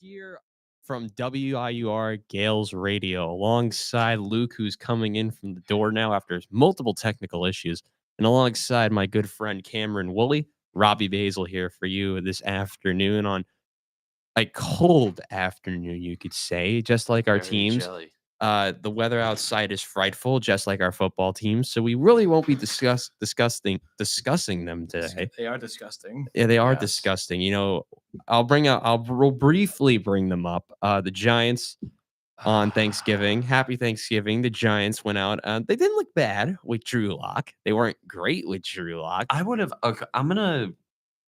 here from WIUR Gales Radio alongside Luke, who's coming in from the door now after multiple technical issues, and alongside my good friend Cameron Woolley. Robbie Basil here for you this afternoon on a cold afternoon, you could say, just like our Very teams. chilly. The weather outside is frightful, just like our football teams. So we really won't be discussing them today. They are disgusting. Yeah, they are Yes. disgusting. We'll briefly bring them up. The Giants on Thanksgiving. Happy Thanksgiving. The Giants went out. They didn't look bad with Drew Lock. They weren't great with Drew Lock. I would have. Okay,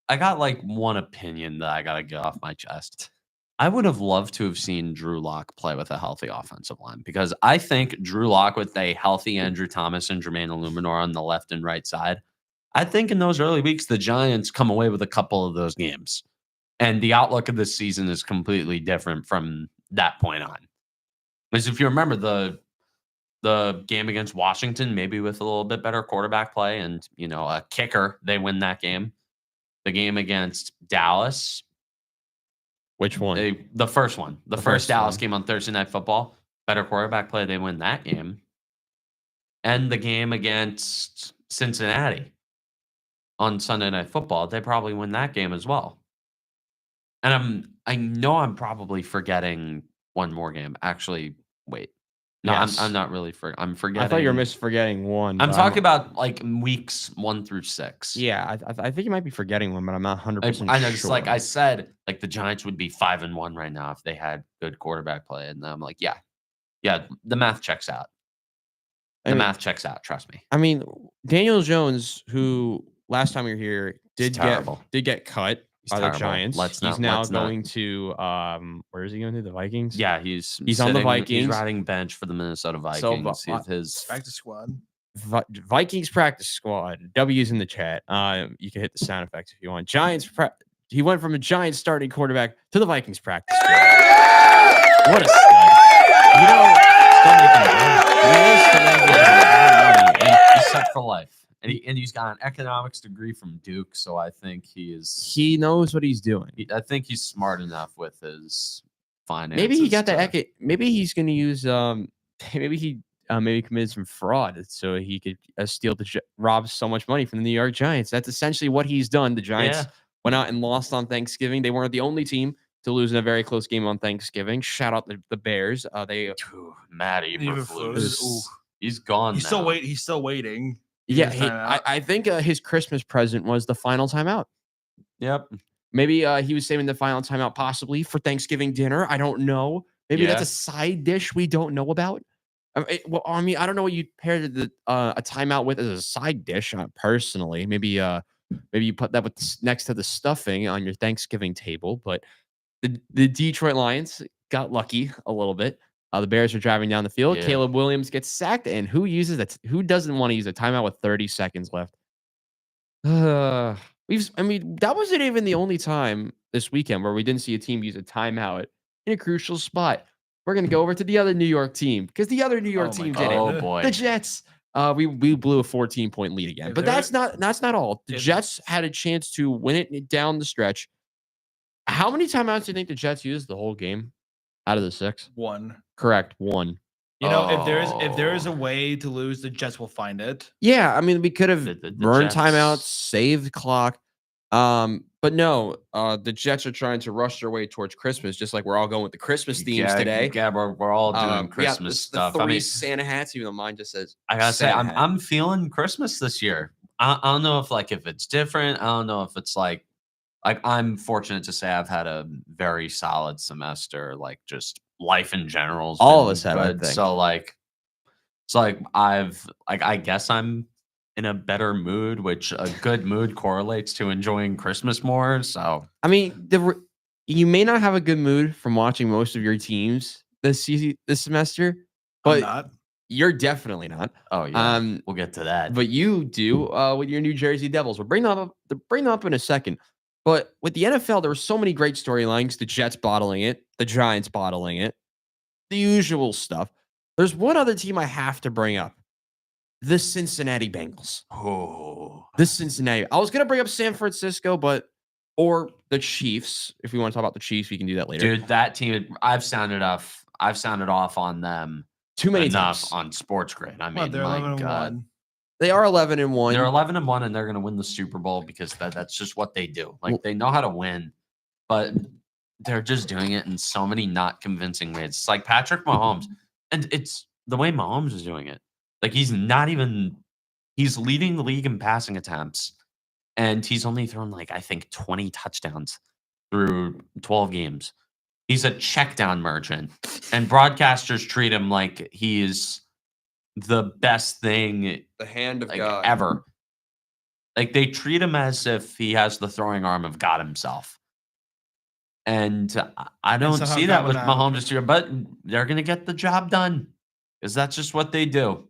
I got like one opinion that I gotta get off my chest. I would have loved to have seen Drew Lock play with a healthy offensive line because I think Drew Lock with a healthy Andrew Thomas and Jermaine Illuminor on the left and right side. I think in those early weeks, the Giants come away with a couple of those games. And the outlook of this season is completely different from that point on. Because if you remember the game against Washington, maybe with a little bit better quarterback play and, a kicker, they win that game. The game against Dallas. Which one? The first one. The first Dallas one. game on Thursday Night Football. Better quarterback play, they win that game. And the game against Cincinnati on Sunday Night Football, they probably win that game as well. And I know I'm probably forgetting one more game. Actually, wait. No, Yes. I'm not really I'm forgetting. I thought you were forgetting one. I'm talking about like weeks 1 through 6. Yeah, I think you might be forgetting one, but I'm not 100% sure. I know, just like I said, like the Giants would be 5-1 right now if they had good quarterback play. And I'm like, yeah, the math checks out. Math checks out. Trust me. I mean, Daniel Jones, who last time we were here did get cut by the Giants. He's now going to where is he going to? The Vikings? Yeah, he's on the Vikings. He's riding bench for the Minnesota Vikings. So, his practice squad. Vikings practice squad. W's in the chat. You can hit the sound effects if you want. Giants. He went from a Giants starting quarterback to the Vikings practice squad. What a stud! He's set for life. And he's got an economics degree from Duke, so I think he knows what he's doing. I think he's smart enough with his finances. Maybe he got the maybe he's going to use maybe he committed some fraud so he could rob so much money from the New York Giants. That's essentially what he's done. The Giants went out and lost on Thanksgiving. They weren't the only team to lose in a very close game on Thanksgiving. Shout out the Bears. Matt Eberflus. He's gone. He's still waiting. Yeah, I think his Christmas present was the final timeout. Yep. Maybe he was saving the final timeout possibly for Thanksgiving dinner. I don't know. Maybe that's a side dish we don't know about. I don't know what you paired a timeout with as a side dish. Personally, maybe you put that next to the stuffing on your Thanksgiving table. But the Detroit Lions got lucky a little bit. The Bears are driving down the field. Yeah. Caleb Williams gets sacked, and who doesn't want to use a timeout with 30 seconds left? That wasn't even the only time this weekend where we didn't see a team use a timeout in a crucial spot. We're gonna go over to the other New York team because the other New York team did it. Oh boy, the Jets. We blew a 14-point lead again, but that's not all. The Jets had a chance to win it down the stretch. How many timeouts do you think the Jets used the whole game out of the 6? 1. Correct, 1. If there is a way to lose, the Jets will find it. Yeah, I mean, we could have burned timeouts, saved the clock. But no, the Jets are trying to rush their way towards Christmas, just like we're all going with the Christmas themes today. Yeah, we're all doing Christmas stuff. The 3 Santa hats, even though mine just says. I gotta say, I'm feeling Christmas this year. I don't know if it's different. I don't know if it's like I'm fortunate to say I've had a very solid semester, like just life in general. All of us have, I think. So I guess I'm in a better mood, which a good mood correlates to enjoying Christmas more. So I mean, you may not have a good mood from watching most of your teams this semester, but you're definitely not. Oh yeah, we'll get to that. But you do with your New Jersey Devils. We'll bring them up in a second. But with the NFL, there were so many great storylines. The Jets bottling it, the Giants bottling it, the usual stuff. There's one other team I have to bring up. The Cincinnati Bengals. Oh. The Cincinnati. I was going to bring up San Francisco, but or the Chiefs. If we want to talk about the Chiefs, we can do that later. Dude, that team, I've sounded off on them Too many enough times. on Sports Grid. I Well, mean, they're my 11 and God. 1. They are 11-1. They're 11-1, and they're going to win the Super Bowl because that's just what they do. Like, they know how to win, but they're just doing it in so many not convincing ways. It's like Patrick Mahomes, and it's the way Mahomes is doing it. Like, he's leading the league in passing attempts, and he's only thrown, like, I think 20 touchdowns through 12 games. He's a check down merchant, and broadcasters treat him like he's the best thing The hand of like God. ever. Like, they treat him as if he has the throwing arm of God himself. And I don't somehow see that God with went out. Mahomes this year, but they're going to get the job done because that's just what they do.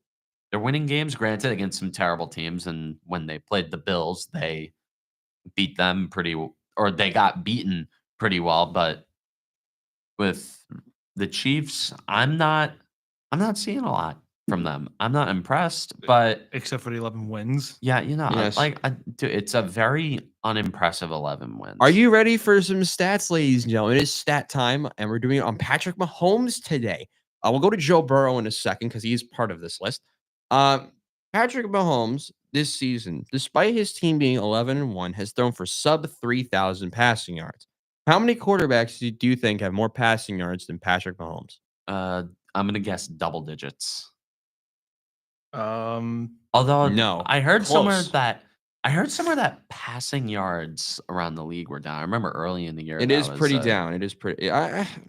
They're winning games, granted, against some terrible teams. And when they played the Bills, they beat them or they got beaten pretty well. But with the Chiefs, I'm not seeing a lot from them. I'm not impressed, but Except for the 11 wins. yeah, Yes. dude, it's a very unimpressive 11 wins. Are you ready for some stats, ladies and gentlemen? It is stat time, and we're doing it on Patrick Mahomes today. We'll go to Joe Burrow in a second because he's part of this list. Patrick Mahomes this season, despite his team being 11-1, has thrown for sub 3,000 passing yards. How many quarterbacks do you think have more passing yards than Patrick Mahomes? I'm gonna guess double digits. Um, Although No, I heard somewhere close. that passing yards around the league were down. I remember early in the year It that is was, pretty down. It is pretty.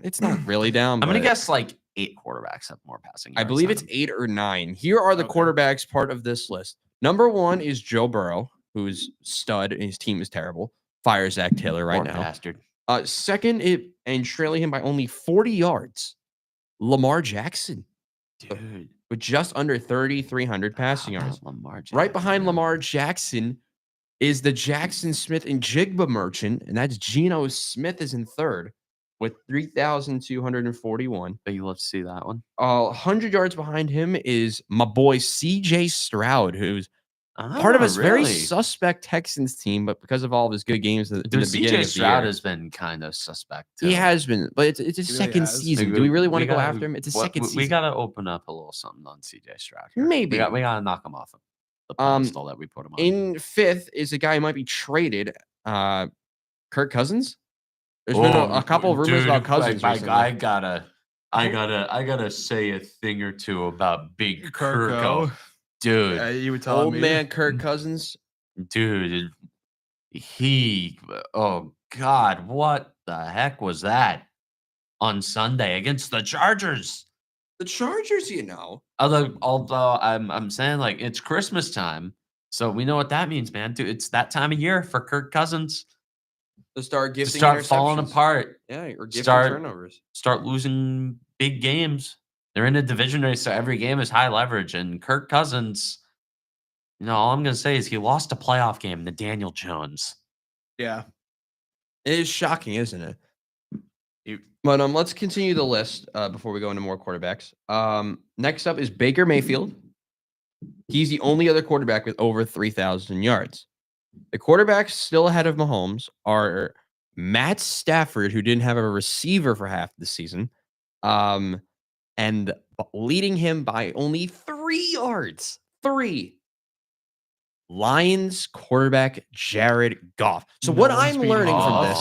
It's not really down. I'm gonna but guess like 8 quarterbacks have more passing yards. I believe than it's him. 8 or 9. Here are the Okay. quarterbacks part of this list. Number 1 is Joe Burrow, who's stud, and his team is terrible. Fire Zach Taylor right Poor now. bastard. Second, and trailing him by only 40 yards, Lamar Jackson Dude, with just under 3,300 passing how yards. about Lamar Right Jackson, behind man? Lamar Jackson is the Jackson Smith and Jigba merchant, and that's Geno Smith is in third with 3,241. Bet you love to see that one. 100 yards behind him is my boy CJ Stroud, who's part of his very really? suspect Texans team, but because of all of his good games in the Dude, beginning CJ of the Stroud year, has been kind of suspect. he too. has been, but it's his He really second has. season. Do we really want to go gotta- after him? It's his what- second we season. got to open up a little something on CJ Stroud. Here. Maybe. we got to knock him off of the pedestal that we put him on. In fifth is a guy who might be traded, Kirk Cousins. There's been a couple of rumors about Cousins recently. I gotta say a thing or two about Big Kirko, dude. you were telling Old me. man Kirk Cousins. Dude, oh God, what the heck was that on Sunday against the Chargers? The Chargers, Although I'm saying like it's Christmas time, so we know what that means, man. Dude, it's that time of year for Kirk Cousins to start to gifting start falling interceptions. apart, Yeah, or gifting Start- turnovers. start losing big games. They're in a division race, so every game is high leverage. And Kirk Cousins, all I'm gonna say is he lost a playoff game to Daniel Jones. Yeah. It is shocking, isn't it? But let's continue the list before we go into more quarterbacks. Next up is Baker Mayfield. He's the only other quarterback with over 3,000 yards. The quarterbacks still ahead of Mahomes are Matt Stafford, who didn't have a receiver for half the season, and leading him by only 3 yards. 3. Lions quarterback Jared Goff. So No what one's I'm beating learning from Goff. this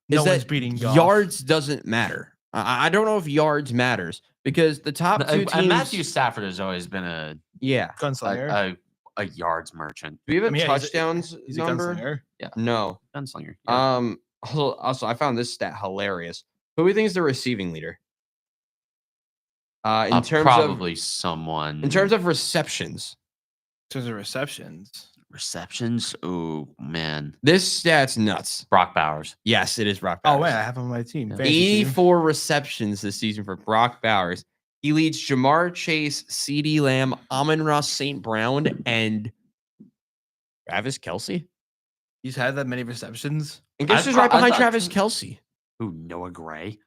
No is one's that beating Goff. yards doesn't matter. I don't know if yards matters because the top 2 teams. Matthew Stafford has always been a Gunslinger. yards merchant. Do we have a he's a- touchdowns He's a number? gunslinger. No. Gunslinger. Yeah. Also, I found this stat hilarious. Who do we think is the receiving leader? In terms probably someone. in terms of receptions, In terms of receptions. receptions, oh man, this stat's nuts. Brock Bowers. Yes, it is Brock Oh, Bowers. wait, I have him on my team. Yeah. Fantasy team. 84 receptions this season for Brock Bowers. He leads Jamar Chase, CeeDee Lamb, Amon-Ra St. Brown, and Travis Kelce. He's had that many receptions. And guess I who's thought- right I behind thought- Travis Kelce? Who? Noah Gray.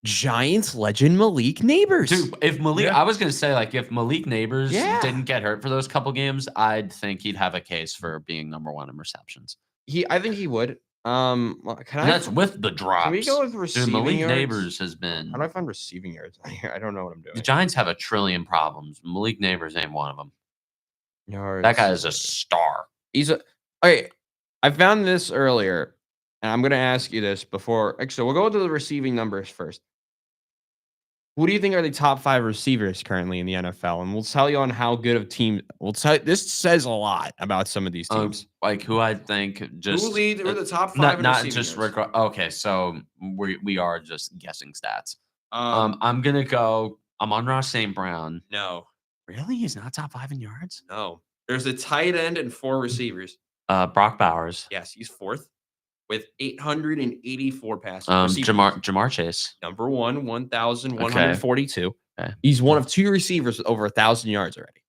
Giants legend Malik Neighbors. Dude, if Malik, Yeah. I was gonna say like if Malik Neighbors Yeah. didn't get hurt for those couple games, I'd think he'd have a case for being number 1 in receptions. I think he would. Can That's with the drops. Can we go with Dude, receiving Malik yards? Neighbors has been. How do I find receiving yards? I don't know what I'm doing. The Giants have a trillion problems. Malik Neighbors ain't one of them. Yards. That guy is a star. He's a. Okay, I found this earlier, and I'm gonna ask you this before. So we'll go to the receiving numbers first. Who do you think are the top 5 receivers currently in the NFL? And we'll tell you on how good of team. We'll tell. This says a lot about some of these teams. Like who I think just who are the top 5? not just okay. So we are just guessing stats. I'm gonna go. I'm on Ross St. Brown. No, Really, he's not top 5 in yards. no. There's a tight end and 4 receivers. Brock Bowers. Yes, he's 4th with 884 passes. Jamar Chase. Number 1, 1,142. Okay. He's one of 2 receivers with over 1,000 yards already.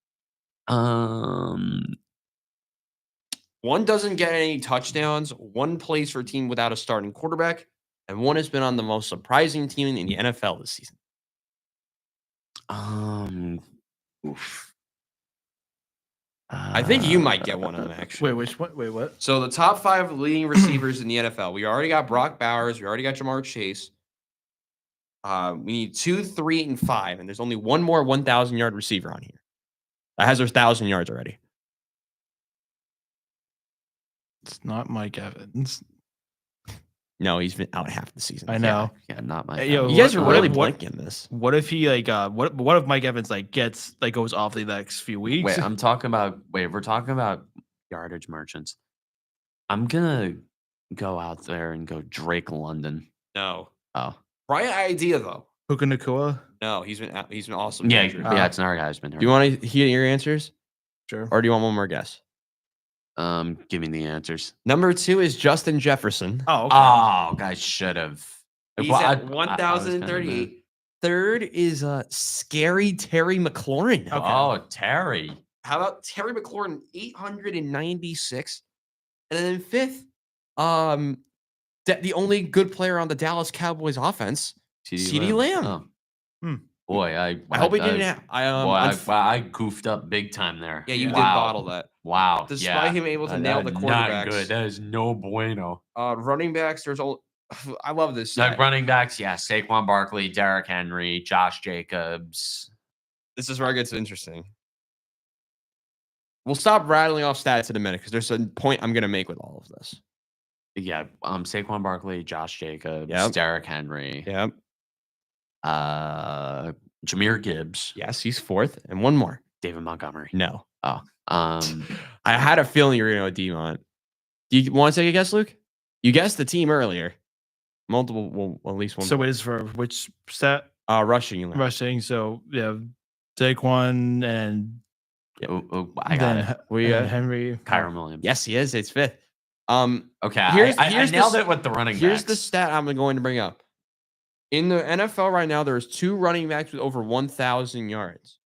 One doesn't get any touchdowns. One plays for a team without a starting quarterback, and one has been on the most surprising team in the NFL this season. Oof. I think you might get one of them, actually. Wait, which one? Wait, what? So the top 5 leading receivers in the NFL. We already got Brock Bowers. We already got Jamar Chase. We need 2, 3, and 5, and there's only one more 1,000-yard receiver on here. That has their 1,000 yards already. It's not Mike Evans. No, he's been out half the season. I know. Yeah, not my. Hey, yo, You guys are really what- blanking this. What if he what if Mike Evans goes off the next few weeks? Wait, I'm talking about. Wait, we're talking about yardage merchants. I'm gonna go out there and go Drake London. No. Oh, Right idea though. Puka Nacua? No, he's been awesome. yeah, injured. yeah. It's another guy who's been hurt. Do you want to hear your answers, Sure. or do you want one more guess? Give me the answers. Number 2 is Justin Jefferson. Oh, okay. Oh, guys should have. He's Well, at I- 1,038. Third is scary Terry McLaurin. Okay. Oh, Terry. How about Terry McLaurin, 896, and then 5th, the only good player on the Dallas Cowboys offense, CeeDee Lamb. Oh. Hmm. Boy, I hope he didn't. I goofed up big time there. Yeah, you did Wow. bottle that. Wow. Despite him able to nail the Not quarterbacks. good. That is no bueno. Running backs, there's all. I love this. Like stat. running backs, yeah. Saquon Barkley, Derrick Henry, Josh Jacobs. This is where it gets interesting. We'll stop rattling off stats in a minute because there's a point I'm gonna make with all of this. Yeah, Saquon Barkley, Josh Jacobs, Yep. Derrick Henry, Yep. Jameer Gibbs, Yes, he's 4th, and one more. David Montgomery. No. Um, I had a feeling you were gonna go Demont. Do you want to take a guess, Luke? You guessed the team earlier. Multiple, well, at least one. So it is for which stat? Rushing. You learned. Rushing. So yeah, Saquon and I got it. We Henry. Kyron Williams. Yes, he is. It's 5th. Okay, Here's I the nailed s- it with the running Here's the backs. stat I'm going to bring up. In the NFL right now, there's 2 running backs with over 1,000 yards.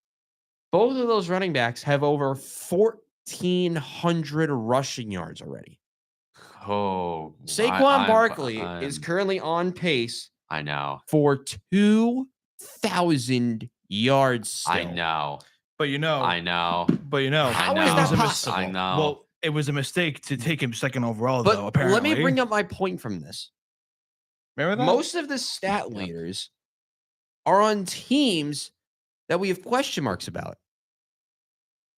Both of those running backs have over 1,400 rushing yards already. Oh, Saquon Barkley is currently on pace I know. for 2,000 yards still. I know. But you know. I know. But you know. How I is know. that it was a possible? I know. Well, it was a mistake to take him 2nd overall, But though. Apparently, let me bring up my point from this. Remember that? Most of the stat leaders are on teams that we have question marks about.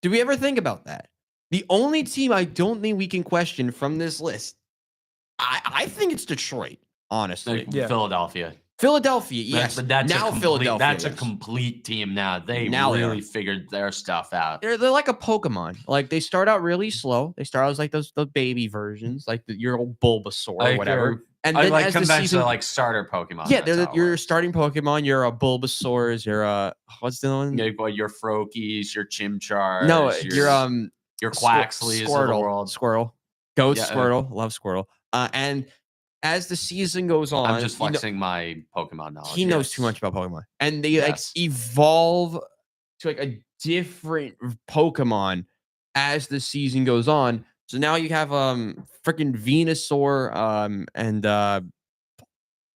Do we ever think about that? The only team I don't think we can question from this list, I think it's Detroit, honestly. Yeah. Philadelphia, yes. But that's now a complete, Philadelphia. That's a yes. complete team now. They Now they really are. figured their stuff out. They're like a Pokemon. Like they start out really slow. They start out as like those baby versions, like your old Bulbasaur or Like, whatever. And I then like as the conventional season, like starter Pokemon. yeah, that's how it you're works. starting Pokemon. You're a Bulbasaur's. You're a what's the one? Yeah, well, your Froakies, your Chimchars. No, your Quaxleys of the world. Squirtle, Goat Yeah, Squirtle, love Squirtle. And as the season goes on, I'm just flexing my Pokemon knowledge. he knows too yes. much about Pokemon, and they Yes. like evolve to like a different Pokemon as the season goes on. So now you have freaking Venusaur and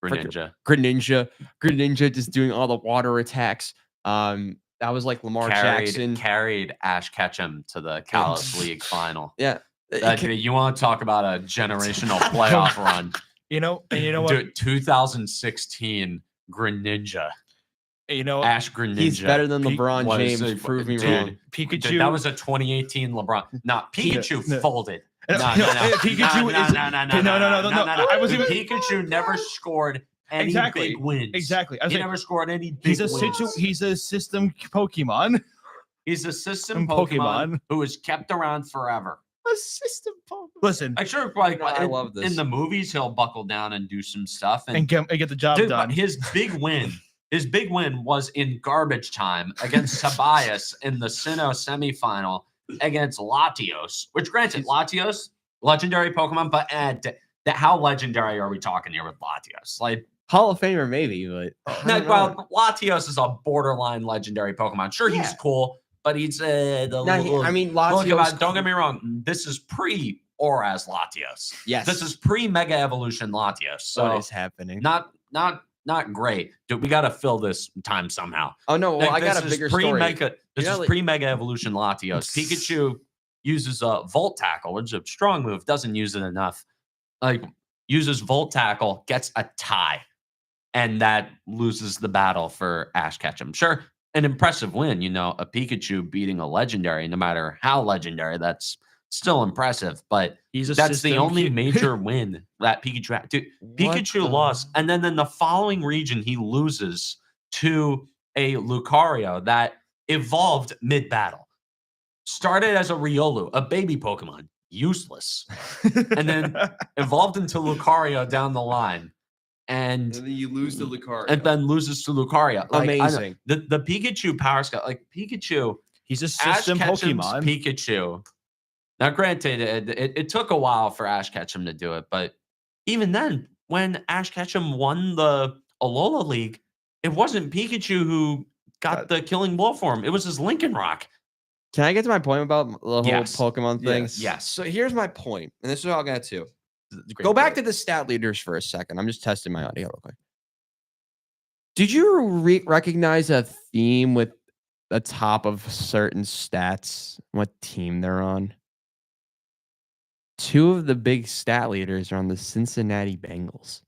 Greninja. Greninja just doing all the water attacks. That was like Lamar Jackson. Carried Ash Ketchum to the Kalos League final. Yeah. You want to talk about a generational playoff run? You know what? Dude, 2016 Greninja. Ash Greninja. He's better than LeBron was James. Prove me wrong. Pikachu. Dude, that was a 2018 LeBron. Pikachu folded. No. Pikachu Pikachu never scored any big wins. Exactly. He never scored any big wins. He's a system Pokemon. He's a system Pokemon who was kept around forever. A system Pokemon. Listen, I'm sure, I love this. In the movies, he'll buckle down and do some stuff and get the job done. His big win was in garbage time against Tobias in the Sinnoh semifinal against Latios. Which, granted, Latios, legendary Pokemon, but how legendary are we talking here with Latios? Like Hall of Famer, maybe, but Latios is a borderline legendary Pokemon. Sure, he's cool. But he's Latios. Don't get me wrong. This is pre-Oraz Latios. Yes. This is pre-Mega Evolution Latios. So what is happening? Not great. Dude, we got to fill this time somehow. Oh, no. Well, I got a bigger story. This is pre-Mega Evolution Latios. Pikachu uses a Volt Tackle, which is a strong move. Doesn't use it enough. Uses Volt Tackle, gets a tie. And that loses the battle for Ash Ketchum. Sure. An impressive win, a Pikachu beating a legendary, no matter how legendary, that's still impressive. But that's the only major win that Pikachu had. Dude, Pikachu lost. And then in the following region, he loses to a Lucario that evolved mid-battle. Started as a Riolu, a baby Pokemon, useless. And then evolved into Lucario down the line. And then you lose to Lucario. And then loses to Lucario. Amazing. The Pikachu power scale, Pikachu. He's a system Pokemon. Pikachu. Now, granted, it took a while for Ash Ketchum to do it, but even then, when Ash Ketchum won the Alola League, it wasn't Pikachu who got the killing blow for him. It was his Lincoln Rock. Can I get to my point about the whole Pokemon thing? Yes. So here's my point, and this is what I'll get to. Go back to the stat leaders for a second. I'm just testing my audio real quick. Did you recognize a theme with the top of certain stats, what team they're on? Two of the big stat leaders are on the Cincinnati Bengals.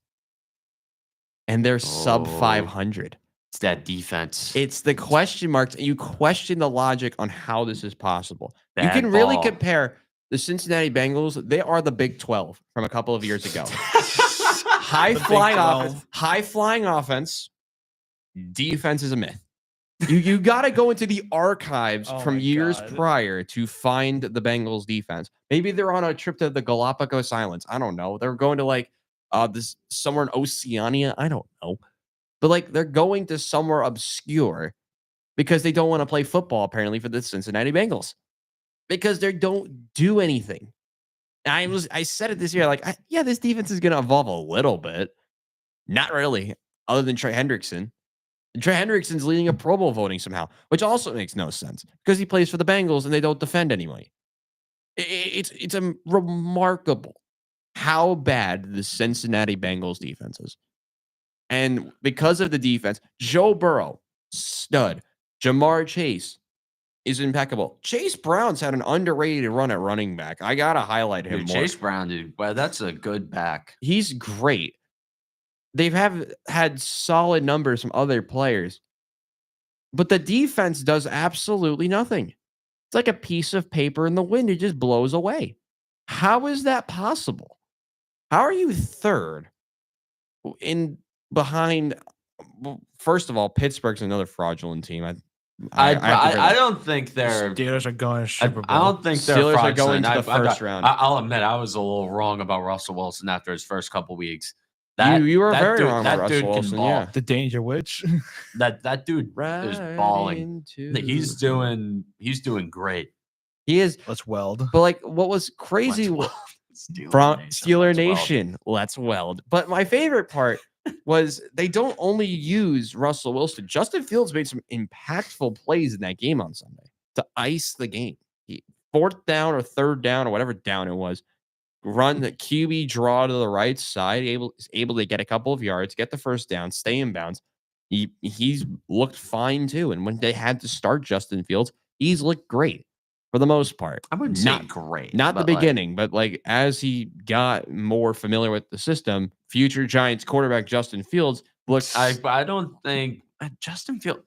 And they're sub 500. It's that defense. It's the question marks. You question the logic on how this is possible. You can really compare the Cincinnati Bengals. They are the Big 12 from a couple of years ago. High flying offense. Defense is a myth. You got to go into the archives from years prior to find the Bengals defense. Maybe they're on a trip to the Galapagos Islands. I don't know. They're going to this somewhere in Oceania. I don't know. But they're going to somewhere obscure because they don't want to play football apparently for the Cincinnati Bengals because they don't do anything. I said it this year this defense is going to evolve a little bit. Not really, other than Trey Hendrickson. Trey Hendrickson's leading a Pro Bowl voting somehow, which also makes no sense because he plays for the Bengals and they don't defend anyway. It's a remarkable how bad the Cincinnati Bengals defense is. And because of the defense, Joe Burrow, stud. Jamar Chase is impeccable. Chase Brown's had an underrated run at running back. I got to highlight him more. Chase Brown, dude. Well, that's a good back. He's great. They've had solid numbers from other players. But the defense does absolutely nothing. It's like a piece of paper in the wind. It just blows away. How is that possible? How are you third behind? Well, first of all, Pittsburgh's another fraudulent team. I don't think they're Steelers are going to Super Bowl. I don't think they're Steelers are going to the first round. I'll admit I was a little wrong about Russell Wilson after his first couple weeks. You were very wrong about Russell Wilson. Yeah, the Danger Witch. that dude is balling. He's doing great. He is. Let's weld. But what was crazy? Steeler Nation. Let's weld. But my favorite part was they don't only use Russell Wilson. Justin Fields made some impactful plays in that game on Sunday to ice the game. Fourth down or third down or whatever down it was. Run the QB draw to the right side, able to get a couple of yards, get the first down, stay in bounds. He's looked fine too. And when they had to start Justin Fields, he's looked great. for the most part. I wouldn't say great. Not the but, beginning, but like as he got more familiar with the system, future Giants quarterback Justin Fields looked. I don't think Justin Fields.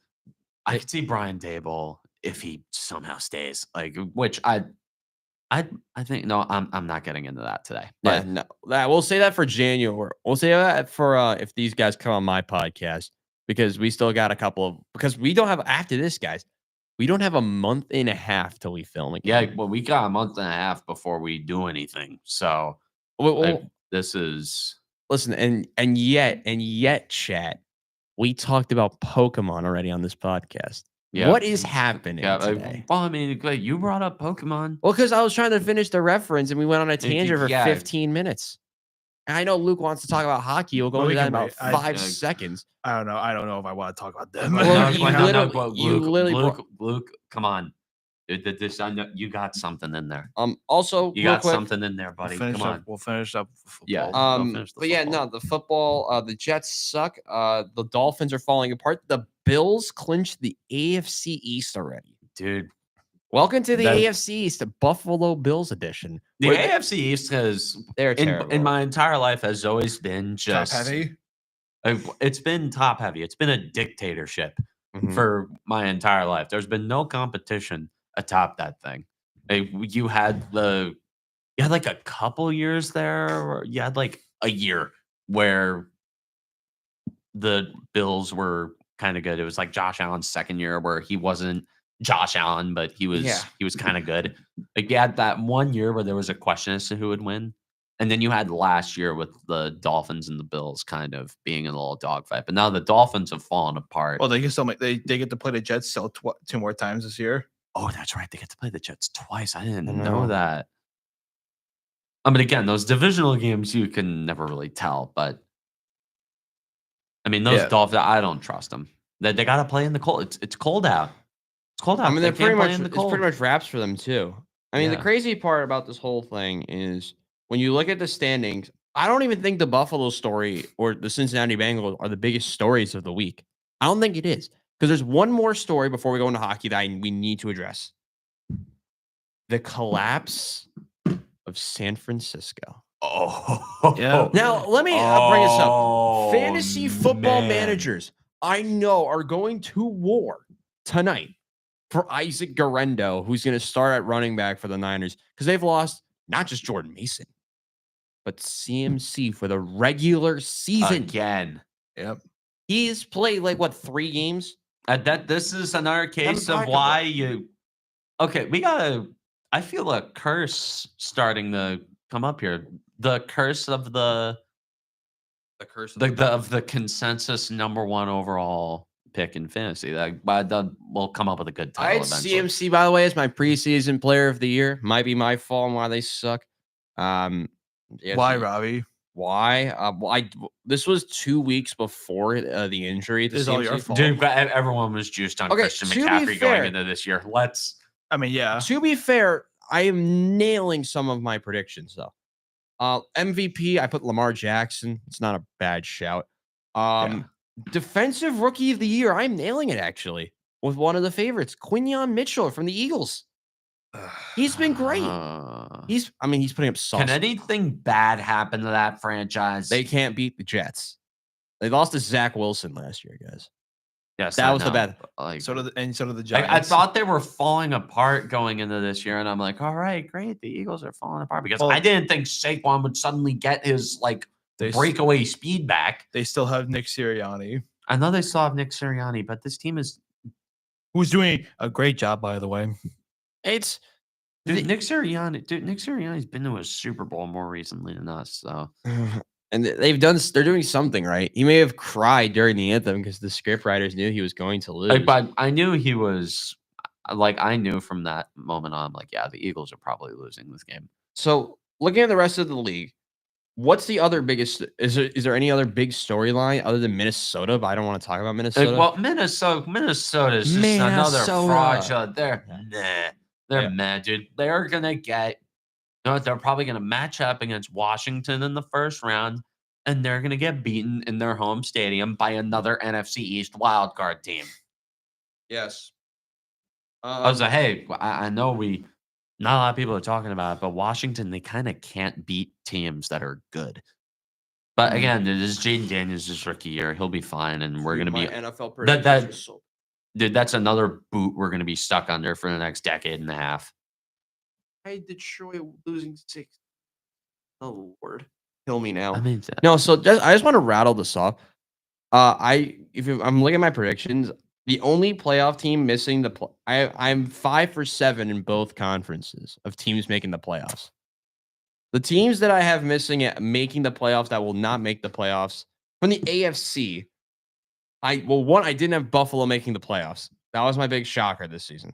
I It- could see Brian Dable if he somehow stays. Like, which I think no, I'm not getting into that today. Yeah, But no, we'll say that for January. We'll say that for if these guys come on my podcast because we still got a couple of because we don't have after this, guys. We don't have a month and a half till we film yeah, again. well, we got a month and a half before we do anything. So this is listen, and yet, chat. We talked about Pokemon already on this podcast. yeah. What is happening today? Well, I mean, you brought up Pokemon. Well, because I was trying to finish the reference and we went on a tangent for yeah. 15 minutes. And I know Luke wants to talk about hockey. We'll go into that in about 5 seconds. I don't know. I don't know if I want to talk about them. Well, Luke, come on. This I know you got something in there. Also, you got something in there, buddy. Come on. We'll finish up. Football. Yeah. But yeah, no, the football. The Jets suck. The Dolphins are falling apart. The Bills clinched the AFC East already, dude. Welcome to the AFC East, the Buffalo Bills edition. The AFC East has they're terrible. In my entire life has always been just top heavy. It's been top heavy. It's been a dictatorship for my entire life. There's been no competition atop that thing. You had like a couple years there, or you had like a year where the Bills were kind of good. It was like Josh Allen's second year where he wasn't Josh Allen, but he was kind of good. Like you had that 1 year where there was a question as to who would win. And then you had last year with the Dolphins and the Bills kind of being in a little dogfight. But now the Dolphins have fallen apart. Well, they can still they get to play the Jets still 2 more times this year. Oh, that's right. They get to play the Jets twice. I didn't know that. I mean, again, those divisional games you can never really tell. But I mean, those Dolphins, I don't trust them. They got to play in the cold. It's cold out. It's cold out. I mean, it's pretty much wraps for them too. I mean, the crazy part about this whole thing is when you look at the standings, I don't even think the Buffalo story or the Cincinnati Bengals are the biggest stories of the week. I don't think it is because there's one more story before we go into hockey that we need to address. The collapse of San Francisco. Oh, yeah. Now, let me bring this up. Fantasy football managers, I know, are going to war tonight for Isaac Guerrero, who's going to start at running back for the Niners because they've lost not just Jordan Mason, but CMC for the regular season. Again. Yep. He's played like, 3 games? This is another case of why you... Okay, we got to... I feel a curse starting to come up here. The curse of the consensus #1 overall pick in fantasy. We'll come up with a good title. I had CMC, by the way, as my preseason player of the year. Might be my fault on why they suck. Why, Robbie? Why? This was 2 weeks before the injury. This is all your fault. Dude, everyone was juiced on Christian McCaffrey going into this year. I mean, yeah. To be fair, I am nailing some of my predictions, though. MVP, I put Lamar Jackson. It's not a bad shout. Defensive Rookie of the Year, I'm nailing it, actually, with one of the favorites, Quinyon Mitchell from the Eagles. He's been great. He's putting up sauce. Can anything bad happen to that franchise? They can't beat the Jets. They lost to Zach Wilson last year, guys. Yes, that was the bad. So did the Giants. I thought they were falling apart going into this year, and I'm like, all right, great. The Eagles are falling apart because I didn't think Saquon would suddenly get his breakaway speed back. They still have Nick Sirianni. I know they still have Nick Sirianni, but this team is who's doing a great job, by the way. It's Nick Sirianni's been to a Super Bowl more recently than us, so. And they're doing something right. He may have cried during the anthem because the script writers knew he was going to lose. But I knew he was I knew from that moment on, the Eagles are probably losing this game. So looking at the rest of the league, what's the other biggest? Is there any other big storyline other than Minnesota? But I don't want to talk about Minnesota. Well, Minnesota is just another fraudulent. They're mad, dude. They're gonna get. They're probably going to match up against Washington in the first round, and they're going to get beaten in their home stadium by another NFC East wildcard team. Yes. I was like, hey, I know we Not a lot of people are talking about it, but Washington, they kind of can't beat teams that are good. But again, it is Jaden Daniels' rookie year. He'll be fine, and we're going to My be NFL that predictions are so. dude. That's another boot we're going to be stuck under for the next decade and a half. Hey, Detroit losing 6. Oh Lord, kill me now. I mean, No, so I just want to rattle this off. I'm looking at my predictions. The only playoff team missing I'm 5 for 7 in both conferences of teams making the playoffs. The teams that I have missing at making the playoffs that will not make the playoffs from the AFC. I didn't have Buffalo making the playoffs. That was my big shocker this season.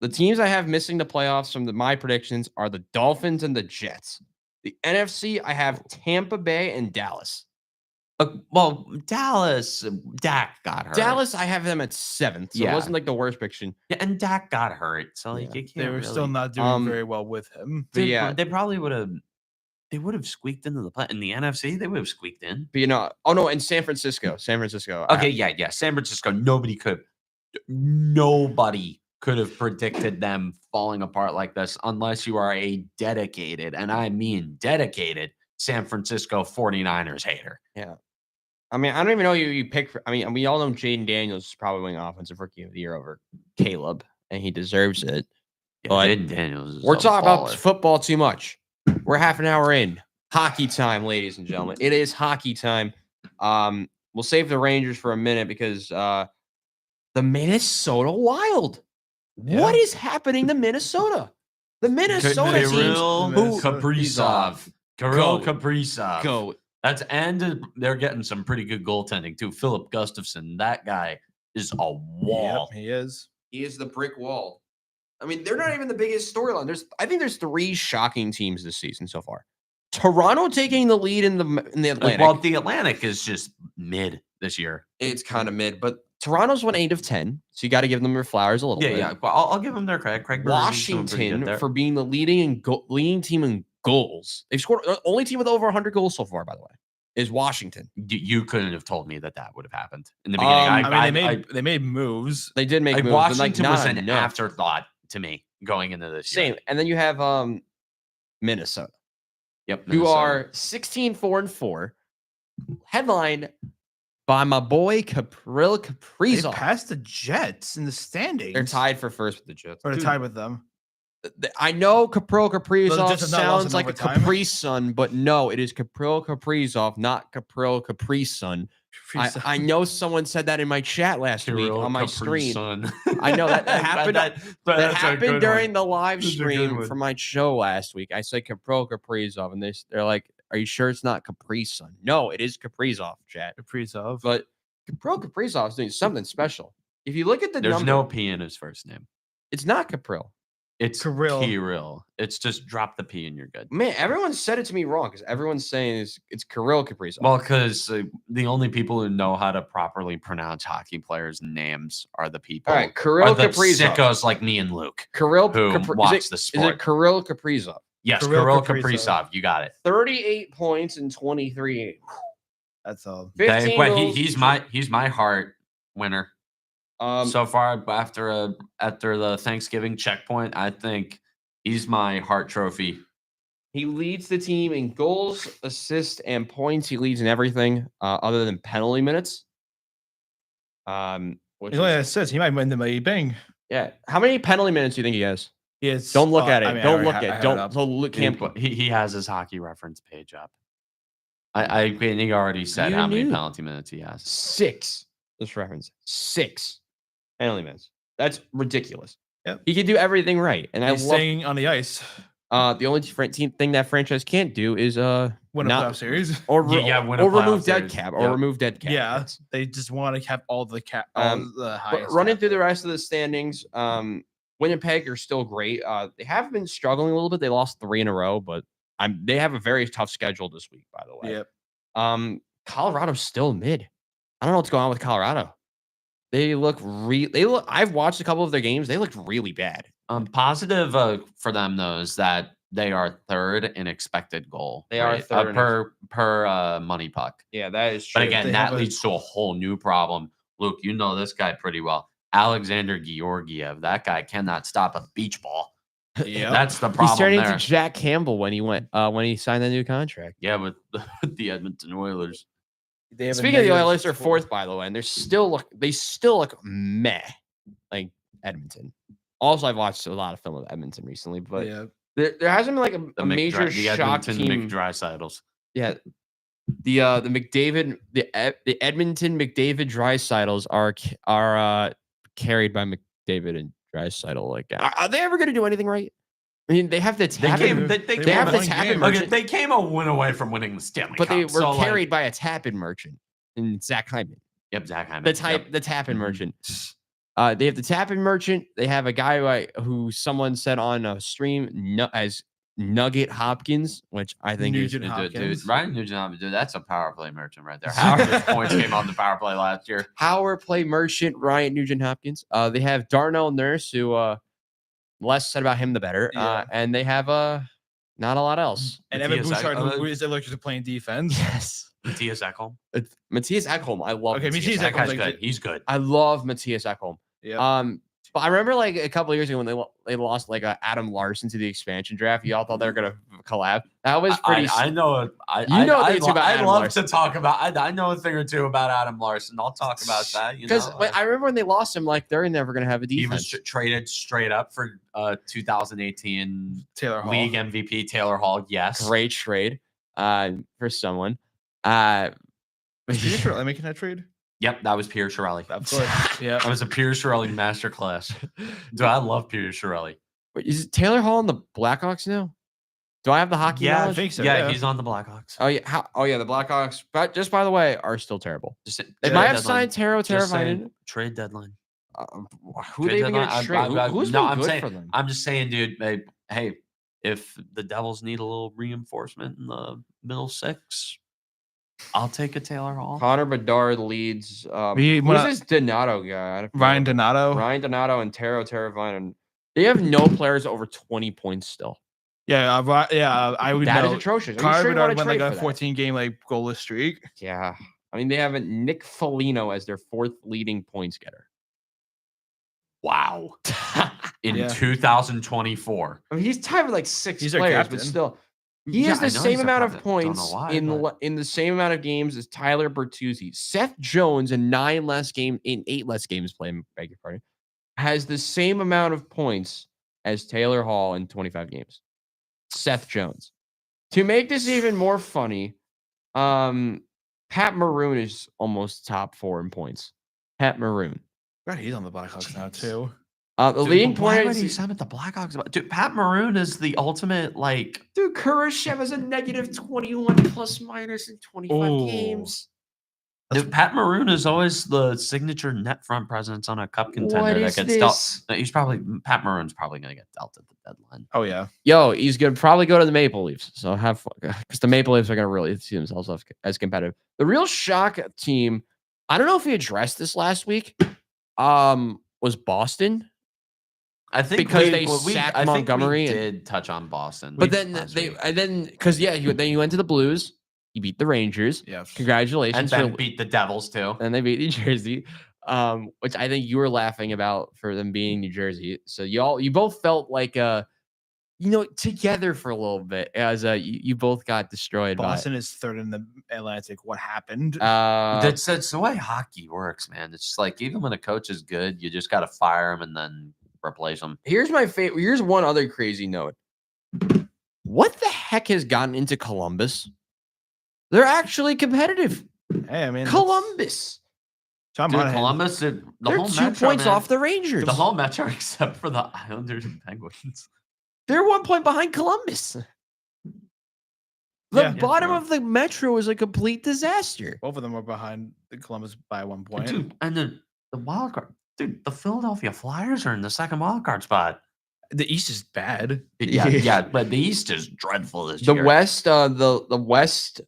The teams I have missing the playoffs from my predictions are the Dolphins and the Jets. The NFC, I have Tampa Bay and Dallas. well, Dallas, Dak got hurt. Dallas, I have them at 7th, so it wasn't like the worst prediction. Yeah, and Dak got hurt, so like Yeah. you can't. They were really, still not doing very well with him. But yeah, they probably would have. They would have squeaked into the play in the NFC. They would have squeaked in. but oh no, and San Francisco. Okay, yeah. San Francisco. Nobody could have predicted them falling apart like this unless you are a dedicated, and I mean dedicated, San Francisco 49ers hater. Yeah. I mean, I don't even know you pick. I mean, we all know Jaden Daniels is probably winning Offensive Rookie of the Year over Caleb, and he deserves it. Yeah, but Jaden Daniels we're talking about football too much. We're half an hour in. Hockey time, ladies and gentlemen. It is hockey time. We'll save the Rangers for a minute because the Minnesota Wild. Yeah. What is happening to Minnesota? The Minnesota teams. Kaprizov. Kirill Kaprizov. Go. And they're getting some pretty good goaltending too. Philip Gustafson. That guy is a wall. Yep, he is. He is the brick wall. I mean, they're not even the biggest storyline. I think there's 3 shocking teams this season so far. Toronto taking the lead in the Atlantic. Well, the Atlantic is just mid this year. It's kind of mid, but Toronto's won 8 of 10, so you got to give them their flowers a little bit. Yeah. Well, I'll give them their credit. Craig Washington for being the leading team in goals. They've scored only team with over 100 goals so far, by the way, is Washington. You couldn't have told me that would have happened in the beginning. They made moves. They did make moves. Washington was an afterthought to me going into this year. Same. And then you have Minnesota. Yep. Who are 16-4-4, headlined by my boy Kirill Kaprizov. They passed the Jets in the standings. They're tied for first with the Jets. Or they're tied with them. I know Kirill Kaprizov sounds like a Capri Sun, but no, it is Kirill Kaprizov, not Kirill Capri Sun. I know someone said that in my chat last week on my stream. I know that happened. that happened during the live stream for my show last week. I said Kirill Kaprizov, and they're like, "Are you sure it's not Capri Sun?" No, it is Kaprizov, chat. Kaprizov, but Kirill Kaprizov is doing something special. If you look at the there's no P in his first name. It's not Kirill. It's Kirill. It's just drop the P and you're good. Man, everyone said it to me wrong because everyone's saying it's Kirill Kaprizov. Well, because the only people who know how to properly pronounce hockey players' names are the people. All right, Kirill Kaprizov. Sickos like me and Luke. Kirill watch the sport. Is it Kirill Kaprizov? Yes, Kirill Kaprizov. You got it. 38 points in 23 games. That's all. He's my heart winner. So far after the Thanksgiving checkpoint, I think he's my heart trophy. He leads the team in goals, assists, and points. He leads in everything other than penalty minutes. Says he might win the May Bing. Yeah. How many penalty minutes do you think he has? Yes. Don't look at it. Don't look at it. Don't look. He has his hockey reference page up. I think he already said how many penalty minutes he has. 6. This reference 6. Penalty minutes. That's ridiculous. Yep. He can do everything right. And he's staying on the ice. The only thing that franchise can't do is win a playoff series. Or remove dead cap. Or remove dead cap. Yeah. They just want to have all the cap the highest. Running through the rest of the standings, Winnipeg are still great. They have been struggling a little bit. They lost 3 in a row, but they have a very tough schedule this week, by the way. Yep. Colorado's still mid. I don't know what's going on with Colorado. I've watched a couple of their games. They looked really bad. Positive for them though is that they are 3rd in expected goal. They are 3rd per money puck. Yeah, that is true. But again, that leads to a whole new problem. Luke, you know this guy pretty well. Alexander Georgiev. That guy cannot stop a beach ball. Yeah, That's the He's problem turning there. into Jack Campbell when he signed the new contract. Yeah, with the Edmonton Oilers. they have a Speaking of the negative Oilers, they're score. fourth, by the way, and they still look meh, like Edmonton. Also, I've watched a lot of film of Edmonton recently, but Yeah, there hasn't been like a major the shock Edmonton team. McDrysaddles. Yeah, the Edmonton McDavid Drysaddles are carried by McDavid and Drysaddle. Like, are they ever going to do anything right? I mean, they have the They Tappan, came have the Tappan merchant, they came a win away from winning the Stanley but Cup. they were carried by a Tappan merchant and Zach Hyman. Yep, Zach Hyman. The Tappan merchant. They have the Tappan merchant. They have a guy who someone said on a stream as Nugget Hopkins, which I think Nugent Dude, Hopkins. Ryan Nugent Hopkins, dude, that's a power play merchant right there. Half of his points came on the power play last year. Power play merchant Ryan Nugent Hopkins. They have Darnell Nurse, who less said about him the better. Yeah. And they have not a lot else. And Evan Matthias Bouchard, Ekholm. who is electric to playing defense. Yes, Matthias Ekholm. Matthias Ekholm. I love. Okay, Matthias Matthias That Ekholm. guy's Ekholm's like good. He's good. I love Matthias Ekholm. Yeah. But I remember like a couple of years ago when they lost like Adam Larson to the expansion draft. Y'all thought they were gonna collab. That was pretty. I know. You know a thing or two about I'd Adam love Larson. to talk about. I know a thing or two about Adam Larson. I'll talk about that. Because I remember when they lost him, like they're never gonna have a He defense. was traded straight up for 2018 Taylor Hall. league MVP Taylor Hall. Yes, Great trade for someone. Uh, Was Peter Chiarelli making that trade? Yep, that was Pierre Chiarelli. Of course. Yeah. That was a Pierre Chiarelli masterclass. Dude, I love Pierre Chiarelli. Wait, is Taylor Hall on the Blackhawks now? Do I have the hockey Yeah, I knowledge? think so. Yeah, he's on the Blackhawks. Oh yeah, the Blackhawks. But just by the way, are still terrible. Just They trade might have deadline. signed Taro Just saying, Teravainen. trade deadline. Who Trade they even gonna deadline. trade? Who's no, been I'm good saying, for them? I'm just saying, dude. Hey, if the Devils need a little reinforcement in the middle six, I'll take a Taylor Hall. Connor Bedard leads. We- Who's this Donato guy? I don't know. Ryan Donato. Ryan Donato and Taro Teravainen. They have no players over 20 points still. Yeah, I would That is know. atrocious. Are you Connor sure you wanna Bedard went like trade a for that? 14 game like goalless streak. Yeah. I mean, they have Nick Foligno as their fourth leading points getter. Wow. In Yeah. 2024. I mean, he's tied with like six He's our players, but captain. still, he Yeah, has I the know same he's a amount of captain. Don't know points why, in but- in the same amount of games as Tyler Bertuzzi. Seth Jones in 8 less games played. Beg your pardon. Has the same amount of points as Taylor Hall in 25 games. Seth Jones. To make this even more funny, Pat Maroon is almost top 4 in points. Pat Maroon. God, he's on the Blackhawks now too. The Dude, leading but why point would he is sign with the Blackhawks? Dude, Pat Maroon is the ultimate like. dude. Kurashev has a negative 21 plus minus in 25 Ooh. games. Dude, Pat Maroon is always the signature net front presence on a cup contender What that is gets dealt. this? He's probably Pat Maroon's probably going to get dealt at the deadline. Oh yeah. Yo, he's gonna probably go to the Maple Leafs. So have fun, because the Maple Leafs are gonna really see themselves as competitive. The real shock team, I don't know if we addressed this last week. Was Boston, I think Because they sacked I think Montgomery we and- did touch on Boston, but then last week. because then you went to the Blues, you beat the Rangers. Yeah. Congratulations, and then for, beat the Devils too. and they beat New Jersey, which I think you were laughing about for them being New Jersey. So you both felt like together for a little bit as you both got destroyed Boston is third in the Atlantic. What happened? by That's the way hockey works, man. It's just like even when a coach is good, you just got to fire him and then replace him. Here's my favorite. Here's one other crazy note. What the heck has gotten into Columbus? They're actually competitive. Hey, I mean, Columbus. Tom Dude, Monahan. Columbus, the They're whole 2 Metro, points man. off the Rangers. The whole Metro, except for the Islanders and Penguins. They're 1 point behind Columbus. The Yeah, bottom true. of the Metro is a complete disaster. Both of them are behind the Columbus by 1 point. Dude, and the wild card. Dude, the Philadelphia Flyers are in the second wild card spot. The East is bad. Yeah, but the East is dreadful this The year. West, the West,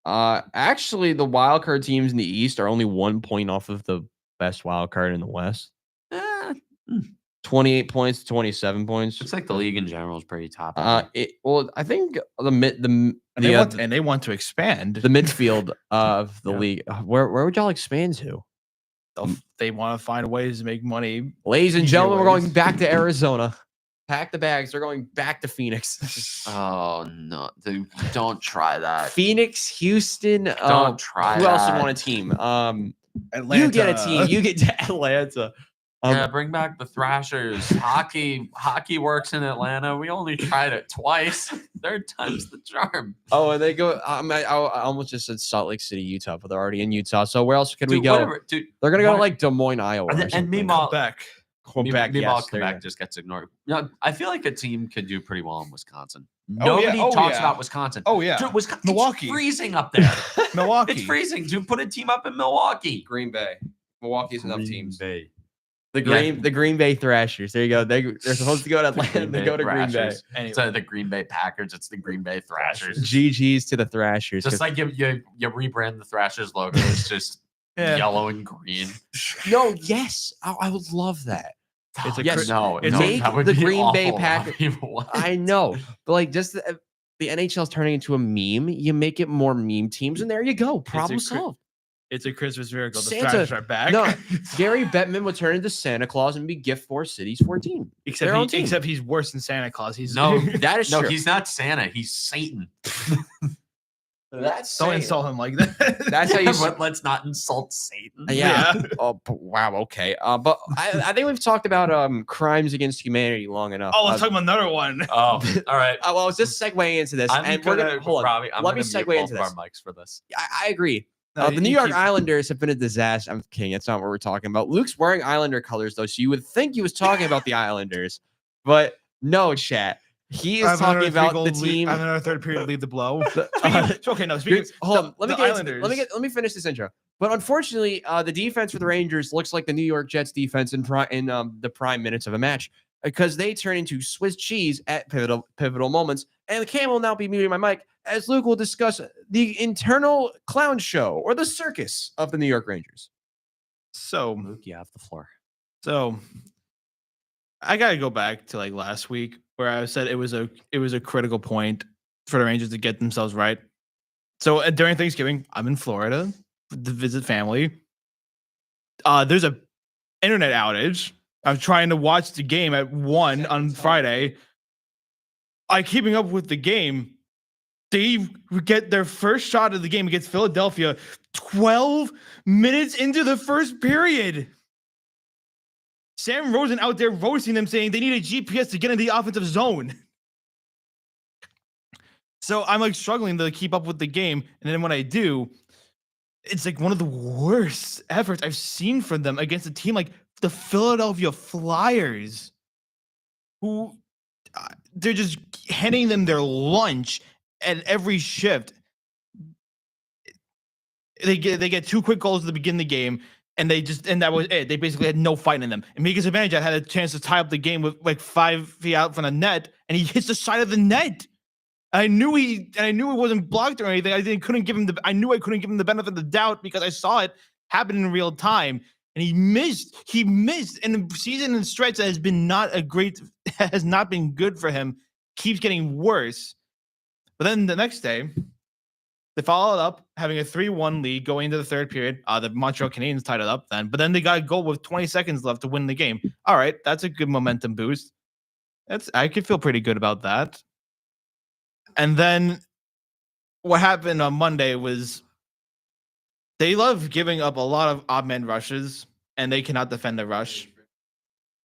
actually, the wild card teams in the East are only 1 point off of the best wild card in the West. Eh, 28 points, 27 points. looks like the league in general is pretty top. I think the And they want to expand. the midfield of the Yeah. league. Where would y'all expand to? They want to find ways to make money. Ladies and Easier gentlemen, we're ways. going back to Arizona. Pack the bags. They're going back to Phoenix. Oh no, dude, don't try that. Phoenix, Houston. Don't try Who else would that. want a team? Atlanta. You get a team. You get to Atlanta. Yeah, bring back the Thrashers. Hockey works in Atlanta. We only tried it twice. Third time's the charm. Oh, and they go. I almost just said Salt Lake City, Utah, but they're already in Utah. So where else could we go? Whatever, dude, They're gonna go to like Des Moines, Iowa. and meanwhile, Quebec. Quebec just gets ignored. Yeah, I feel like a team could do pretty well in Wisconsin. Oh, yeah. Nobody Oh, talks yeah. about Wisconsin. Oh yeah, Dude, Wisconsin, Milwaukee. It's freezing up there. Milwaukee. It's freezing. Dude, put a team up in Milwaukee. Green Bay. Milwaukee's enough Green teams. Bay. The Green Bay Thrashers. There you go. They're supposed to go to Atlanta. They go to Green Bay. Anyway. Instead of the Green Bay Packers, it's the Green Bay Thrashers. GG's to the Thrashers. Just like you rebrand the Thrashers logo. It's just yellow and green. No, yes, I would love that. It's a yes, no, it's no, make that would the be Green Bay awful. Packers. I know, but like just the NHL's turning into a meme. You make it more meme teams, and there you go. Problem solved. It's a Christmas miracle. The Santa- Thrashers are back. No, Gary Bettman would turn into Santa Claus and be gift for cities 14. Except he's worse than Santa Claus. He's No, That is no, true. he's not Santa. He's Satan. That's don't insult him like that. That's how you. But let's not insult Satan. Yeah. Oh, wow. Okay. But I think we've talked about crimes against humanity long enough. Oh, let's talk about another one. Oh, all right. Well, I was just segueing into this, I'm and gonna, we're gonna hold on. Let me segue into our this. mics for this. I agree. No, The New York keep- Islanders have been a disaster. I'm kidding. That's not what we're talking about. Luke's wearing Islander colors, though, so you would think he was talking about the Islanders, but no, chat. He is talking about the team. I have another third period. Leave the blow. Okay, no. Hold on. Let me Islanders. finish this intro. But unfortunately, the defense for the Rangers looks like the New York Jets defense in the prime minutes of a match because they turn into Swiss cheese at pivotal moments. And Cam will now be muting my mic as Luke will discuss the internal clown show or the circus of the New York Rangers. So, Luke, you have the floor. So I gotta go back to like last week where I said it was a critical point for the Rangers to get themselves right. So during Thanksgiving, I'm in Florida to visit family. There's a internet outage. I'm trying to watch the game at 1 on Friday. Keeping up with the game. They get their first shot of the game against Philadelphia 12 minutes into the first period. Sam Rosen out there roasting them, saying they need a GPS to get in the offensive zone. So I'm like struggling to keep up with the game. And then when I do, it's like one of the worst efforts I've seen from them against a team like the Philadelphia Flyers, who they're just handing them their lunch at every shift. They get 2 quick goals at the beginning of the game. And that was it. They basically had no fight in them. And Mika Zibanejad had a chance to tie up the game with like 5 feet out from the net, and he hits the side of the net. I knew it wasn't blocked or anything. I couldn't give him the benefit of the doubt because I saw it happen in real time. And he missed. And the season and stretch that has not been good for him. Keeps getting worse. But then the next day, they followed up, having a 3-1 lead going into the third period. The Montreal Canadiens tied it up then, but then they got a goal with 20 seconds left to win the game. All right, that's a good momentum boost. I could feel pretty good about that. And then what happened on Monday was they love giving up a lot of odd man rushes, and they cannot defend the rush.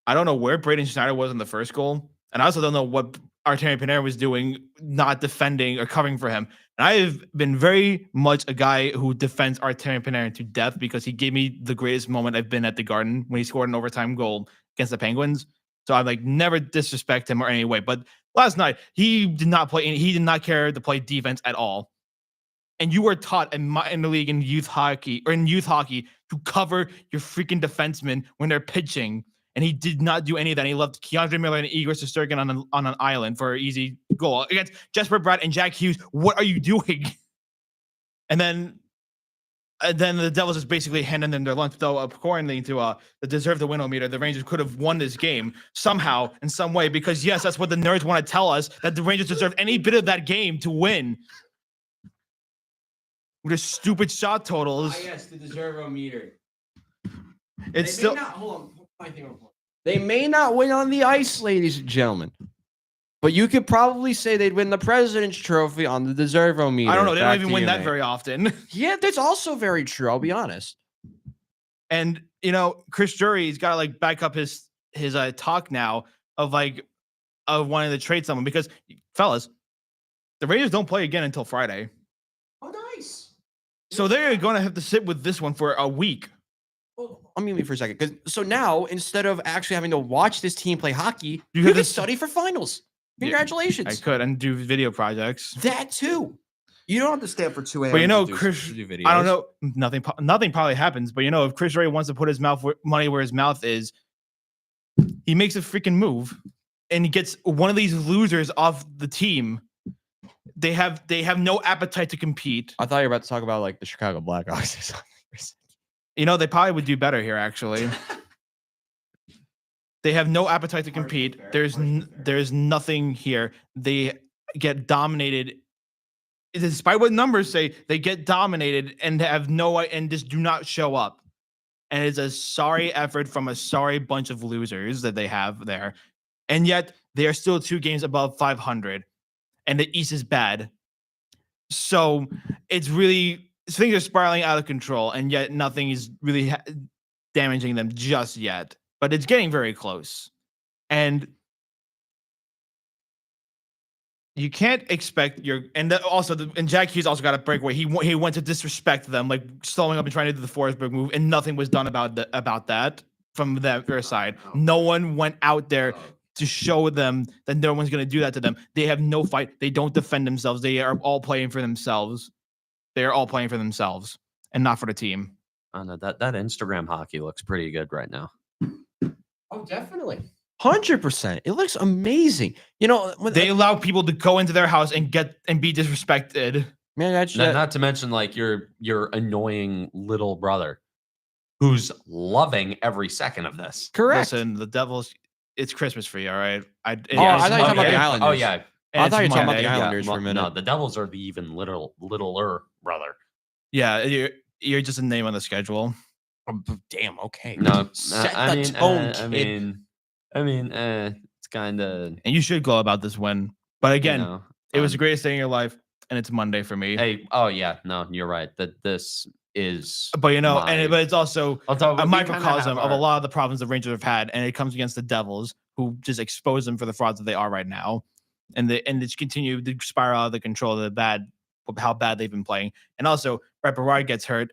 I don't know where Braden Schneider was in the first goal, and I also don't know what Artemi Panarin was doing, not defending or covering for him. And I have been very much a guy who defends Artemi Panarin to death because he gave me the greatest moment I've been at the Garden when he scored an overtime goal against the Penguins. So I like never disrespect him or any way. But last night he did not care to play defense at all. And you were taught in the league in youth hockey to cover your freaking defensemen when they're pitching. And he did not do any of that. He left Keandre Miller and Igor Shesterkin on an island for an easy goal against Jesper Bratt and Jack Hughes. What are you doing? And then the Devils just basically handed them their lunch. Though, according to the deserve to win meter, the Rangers could have won this game somehow, in some way, because yes, that's what the nerds want to tell us, that the Rangers deserve any bit of that game to win. With their stupid shot totals. Yes, the deserve meter. It's still. Hold on. They may not win on the ice, ladies and gentlemen. But you could probably say they'd win the President's Trophy on the Deservo-meter. I don't know. They don't Back even to win you, that mate. very often. Yeah, that's also very true. I'll be honest. And Chris Drury's got to like back up his talk now of wanting to trade someone because, fellas, the Rangers don't play again until Friday. Oh, nice. So they're going to have to sit with this one for a week. Well, I'll mute me for a second. So now, instead of actually having to watch this team play hockey, you have can to study for finals. Congratulations. I could and do video projects. That too. You don't have to stay up for 2 a.m. But Chris, to do videos. I don't know. Nothing probably happens. But if Chris Drury wants to put his money where his mouth is, he makes a freaking move and he gets one of these losers off the team. They have no appetite to compete. I thought you were about to talk about like the Chicago Blackhawks or something. They probably would do better here, actually. They have no appetite to compete. There's nothing here. They get dominated. Despite what numbers say, they get dominated and and just do not show up. And it's a sorry effort from a sorry bunch of losers that they have there. And yet they are still 2 games above 500. And the East is bad. So it's really, things are spiraling out of control. And yet nothing is really damaging them just yet. But it's getting very close. And you can't expect and Jack Hughes also got a breakaway. He went to disrespect them, like slowing up and trying to do the Forsberg move, and nothing was done about that from their side. No one went out there to show them that no one's going to do that to them. They have no fight. They don't defend themselves. They are all playing for themselves. They are all playing for themselves and not for the team. I know that Instagram hockey looks pretty good right now. Oh, definitely. 100%. It looks amazing. When they allow people to go into their house and be disrespected. Man, not to mention like your annoying little brother who's loving every second of this. Correct. Listen, the Devils, it's Christmas for you, all right? I thought you were talking about the Islanders. Oh, yeah. I thought you were talking about the Monday. Islanders for a minute. No, the Devils are the even littler brother. Yeah, you're just a name on the schedule. Damn, okay. No, set I the mean, tone, kid. It's kind of. And you should glow about this win. But again, it was the greatest day in your life, and it's Monday for me. Hey, oh yeah, no, you're right. That this is. But but it's also a microcosm of a lot of the problems the Rangers have had, and it comes against the Devils, who just expose them for the frauds that they are right now, and it's continued to spiral out of the control of how bad they've been playing, and also Brett Berard gets hurt.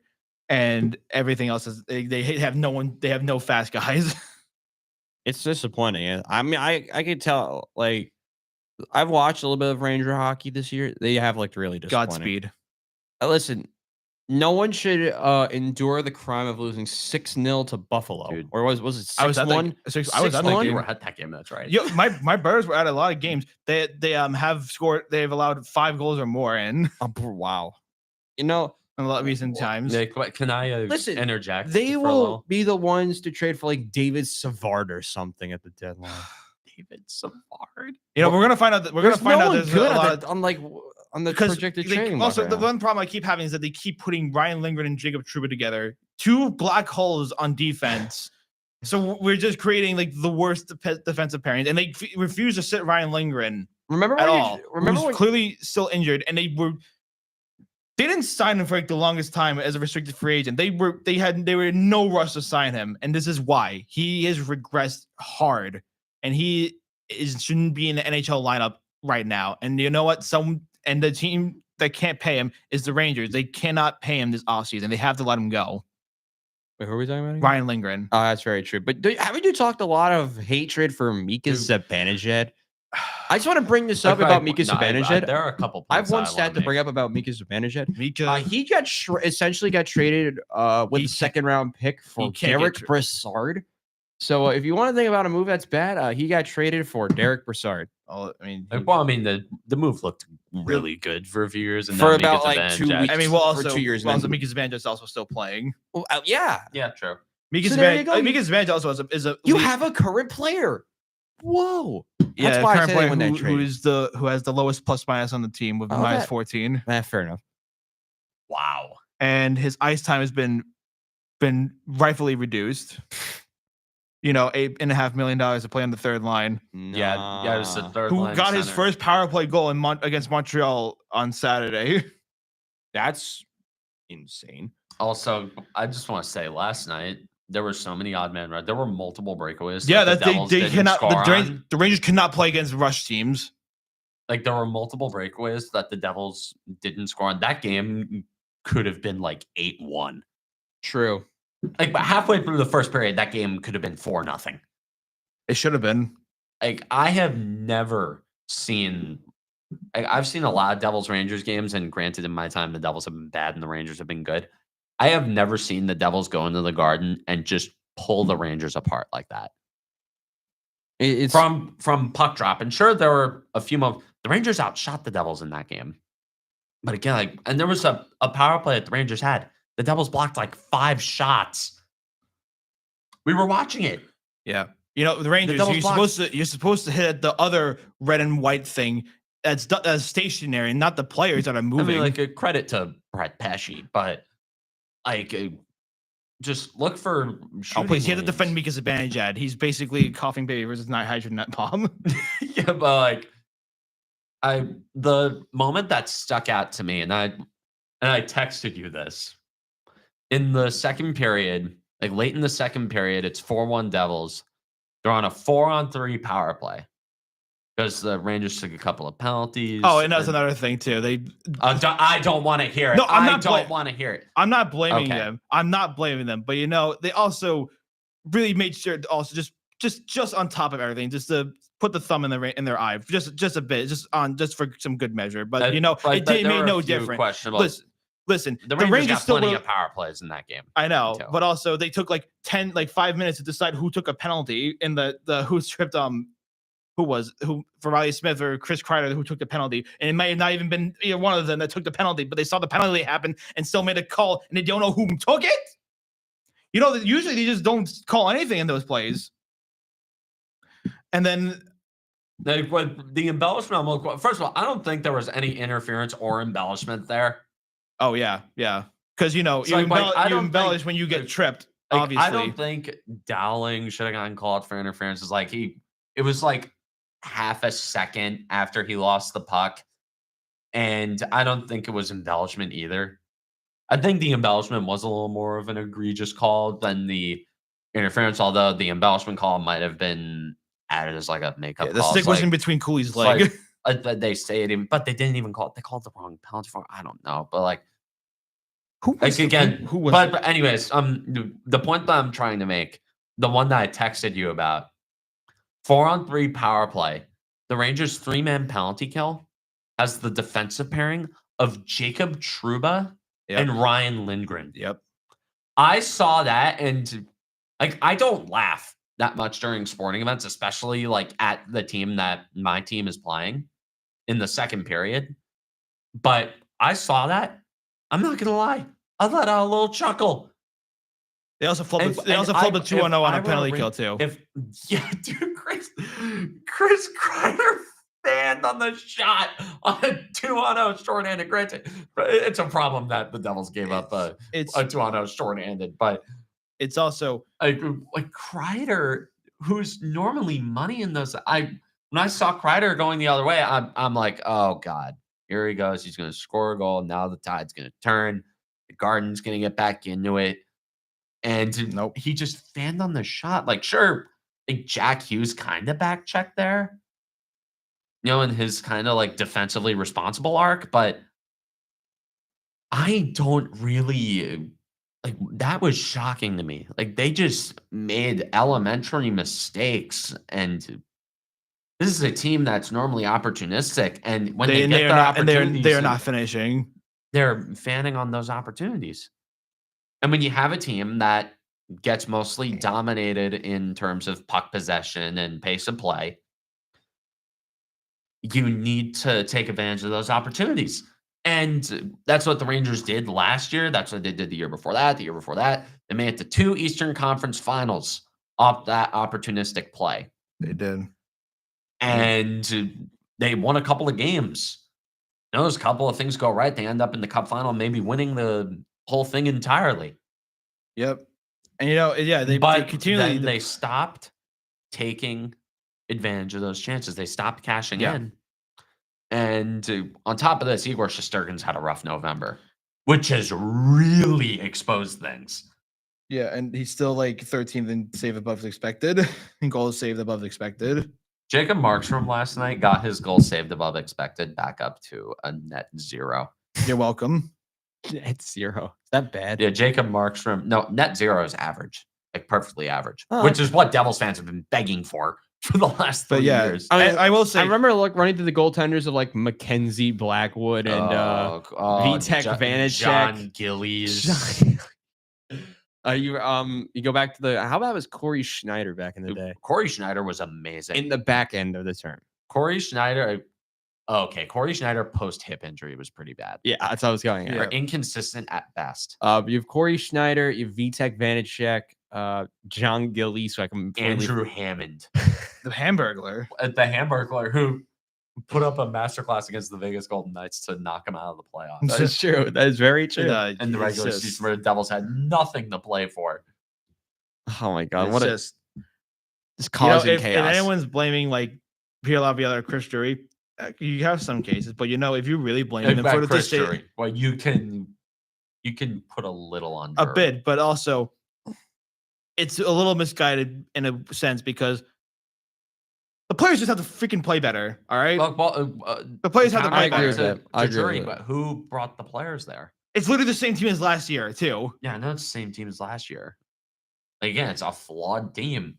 And everything else is they have no one. They have no fast guys. It's disappointing. I mean, I could tell. Like, I've watched a little bit of Ranger hockey this year. They have looked really disappointing. Godspeed. Listen, no one should endure the crime of losing 6-0 to Buffalo. Dude. Or was it 6-1? I was at that You game. were at that game. That's right. Yo, my brothers were at a lot of games. They have scored. They've allowed 5 goals or more in. Wow. A lot of recent times. Nick, can I Listen, interject? They will be the ones to trade for like David Savard or something at the deadline. David Savard. We're gonna find out. There's a lot on the projected trading. Also, the one problem I keep having is that they keep putting Ryan Lindgren and Jacob Trouba together, 2 black holes on defense. So we're just creating like the worst defensive pairings, and they refuse to sit Ryan Lindgren. Remember when clearly still injured, and they didn't sign him for like the longest time as a restricted free agent. They were in no rush to sign him, and this is why he has regressed hard, and shouldn't be in the NHL lineup right now. And you know what? The team that can't pay him is the Rangers. They cannot pay him this offseason. They have to let him go. Wait, who are we talking about again? Ryan Lindgren. Oh, that's very true. But haven't you talked a lot of hatred for Mika Zibanejad? I just want to bring this up about Mika Zibanejad. There are a couple. I have one stat to bring up about Mika Zibanejad. He got essentially got traded with a second-round pick for Derek Brassard. So if you want to think about a move that's bad, he got traded for Derek Brassard. Oh, the move looked really good for a few years, and for about like 2 weeks. For 2 years. Also, Mika Zibanejad is also still playing. Well, yeah, true. Mika Zibanejad also is a. You have a current player. Whoa. Yeah, that's why current player who has the lowest plus minus on the team with minus 14. Fair enough. Wow. And his ice time has been rightfully reduced. $8.5 million to play on the third line. Yeah, it was the third Who line got his center. first power play goal against Montreal on Saturday. That's insane. Also, I just want to say, last night there were so many odd man runs. There were multiple breakaways. Yeah, that the Devils they didn't cannot. score on. The Rangers cannot play against rush teams. Like, there were multiple breakaways that the Devils didn't score on. That game could have been like 8-1. True. Like, but halfway through the first period, that game could have been 4-0. It should have been. Like, I have never seen. I've seen a lot of Devils Rangers games, and granted, in my time, the Devils have been bad and the Rangers have been good. I have never seen the Devils go into the Garden and just pull the Rangers apart like that. It's from puck drop. And sure, there were a few moments. The Rangers outshot the Devils in that game. But again, and there was a power play that the Rangers had. The Devils blocked like 5 shots. We were watching it. Yeah. The Rangers, you're supposed to hit at the other red and white thing that's stationary, not the players that are moving. I mean, like, a credit to Brett Pesce, but like, just look for shooting. Oh, please, he had to defend Mika Zibanejad. He's basically a coughing baby versus nitrogen net bomb. Yeah, but like, the moment that stuck out to me, and I texted you this in the second period, like late in the second period, it's 4-1 Devils. They're on a 4-on-3 power play because the Rangers took a couple of penalties. Oh, and that's another thing too. I don't want to hear it. No, I don't want to hear it. I'm not blaming them. I'm not blaming them. But they also really made sure to also just on top of everything, just to put the thumb in their eye, just a bit, just for some good measure. But it didn't make no difference. Listen, the Rangers got plenty of power plays in that game. I know, but also they took like 5 minutes to decide who took a penalty in the who stripped who for Riley Smith or Chris Kreider who took the penalty, and it might have not even been either one of them that took the penalty, but they saw the penalty happen and still made a call, and they don't know who took it. Usually they just don't call anything in those plays, and then. The embellishment, first of all, I don't think there was any interference or embellishment there. Oh, yeah. Because, you embellish when you get tripped, obviously. I don't think Dowling should have gotten called for interference. It was like half a second after he lost the puck, and I don't think it was embellishment either. I think the embellishment was a little more of an egregious call than the interference, although the embellishment call might have been added as like a makeup call. The stick was in between Cooley's leg. They say it, but they didn't even call it. They called the wrong penalty for it. I don't know, but like, who was but anyways, the point that I'm trying to make, the one that I texted you about, 4-on-3 power play, the Rangers' 3-man penalty kill has the defensive pairing of Jacob Trouba and Ryan Lindgren. Yep. I saw that, and like, I don't laugh that much during sporting events, especially like at the team that my team is playing in the second period. But I saw that. I'm not gonna lie. I let out a little chuckle. They also flipped a 2-0 on a penalty kill too. Dude, Chris Kreider fanned on the shot on a 2-0 shorthanded. Granted, it's a problem that the Devils gave up a 2-0 shorthanded, but it's also like Kreider, who's normally money in those. When I saw Kreider going the other way, I'm like, oh God, here he goes. He's going to score a goal. Now the tide's going to turn. The Garden's going to get back into it. And nope, he just fanned on the shot. Like, sure, like Jack Hughes kind of back checked there, in his kind of like defensively responsible arc, but I don't really. Like, that was shocking to me. Like, they just made elementary mistakes, and this is a team that's normally opportunistic. And when they get their opportunities, they are not finishing. They're fanning on those opportunities. And when you have a team that gets mostly dominated in terms of puck possession and pace of play, you need to take advantage of those opportunities. And that's what the Rangers did last year. That's what they did the year before that, the year before that. They made it to 2 Eastern Conference Finals off that opportunistic play. They did. And they won a couple of games. Those couple of things go right. They end up in the Cup final, maybe winning the whole thing entirely. Yep. And they But continually then they stopped taking advantage of those chances. They stopped cashing in. And on top of this, Igor Shesterkin's had a rough November, which has really exposed things. Yeah, and he's still like 13th in save above expected, and goals saved above expected. Jacob Markstrom last night got his goal saved above expected back up to a net 0. You're welcome. It's 0. Is that bad? Yeah, Jacob Markstrom. No, net 0 is average, like perfectly average, Oh, which is what Devils fans have been begging for the last 3 years. I mean, I will say, I remember running through the goaltenders of like Mackenzie Blackwood and Vitek Vanacek, John Gillies. You go back to the how about was Corey Schneider back in the day? Corey Schneider was amazing In the back end of the term. Corey Schneider. Corey Schneider post hip injury was pretty bad. Yeah, that's what I was going at. Or inconsistent at best. You have Corey Schneider, you have Vitek Vanacek, John Gillies, so I can Andrew Hammond, the Hamburglar, who put up a masterclass against the Vegas Golden Knights to knock him out of the playoffs. That is true. That is very true. And the regular season where the Devils had nothing to play for. Oh my god! What just causing if chaos. anyone's blaming like Pierre Laviolette or Chris Drury, you have some cases, but if you really blame them for the Chris Drury, well, you can put a little on a bit, but also it's a little misguided in a sense because the players just have to freaking play better. All right, the players have to play better. I agree with but who brought the players there? It's literally the same team as last year too. Yeah, I know it's the same team as last year. Again, it's a flawed team.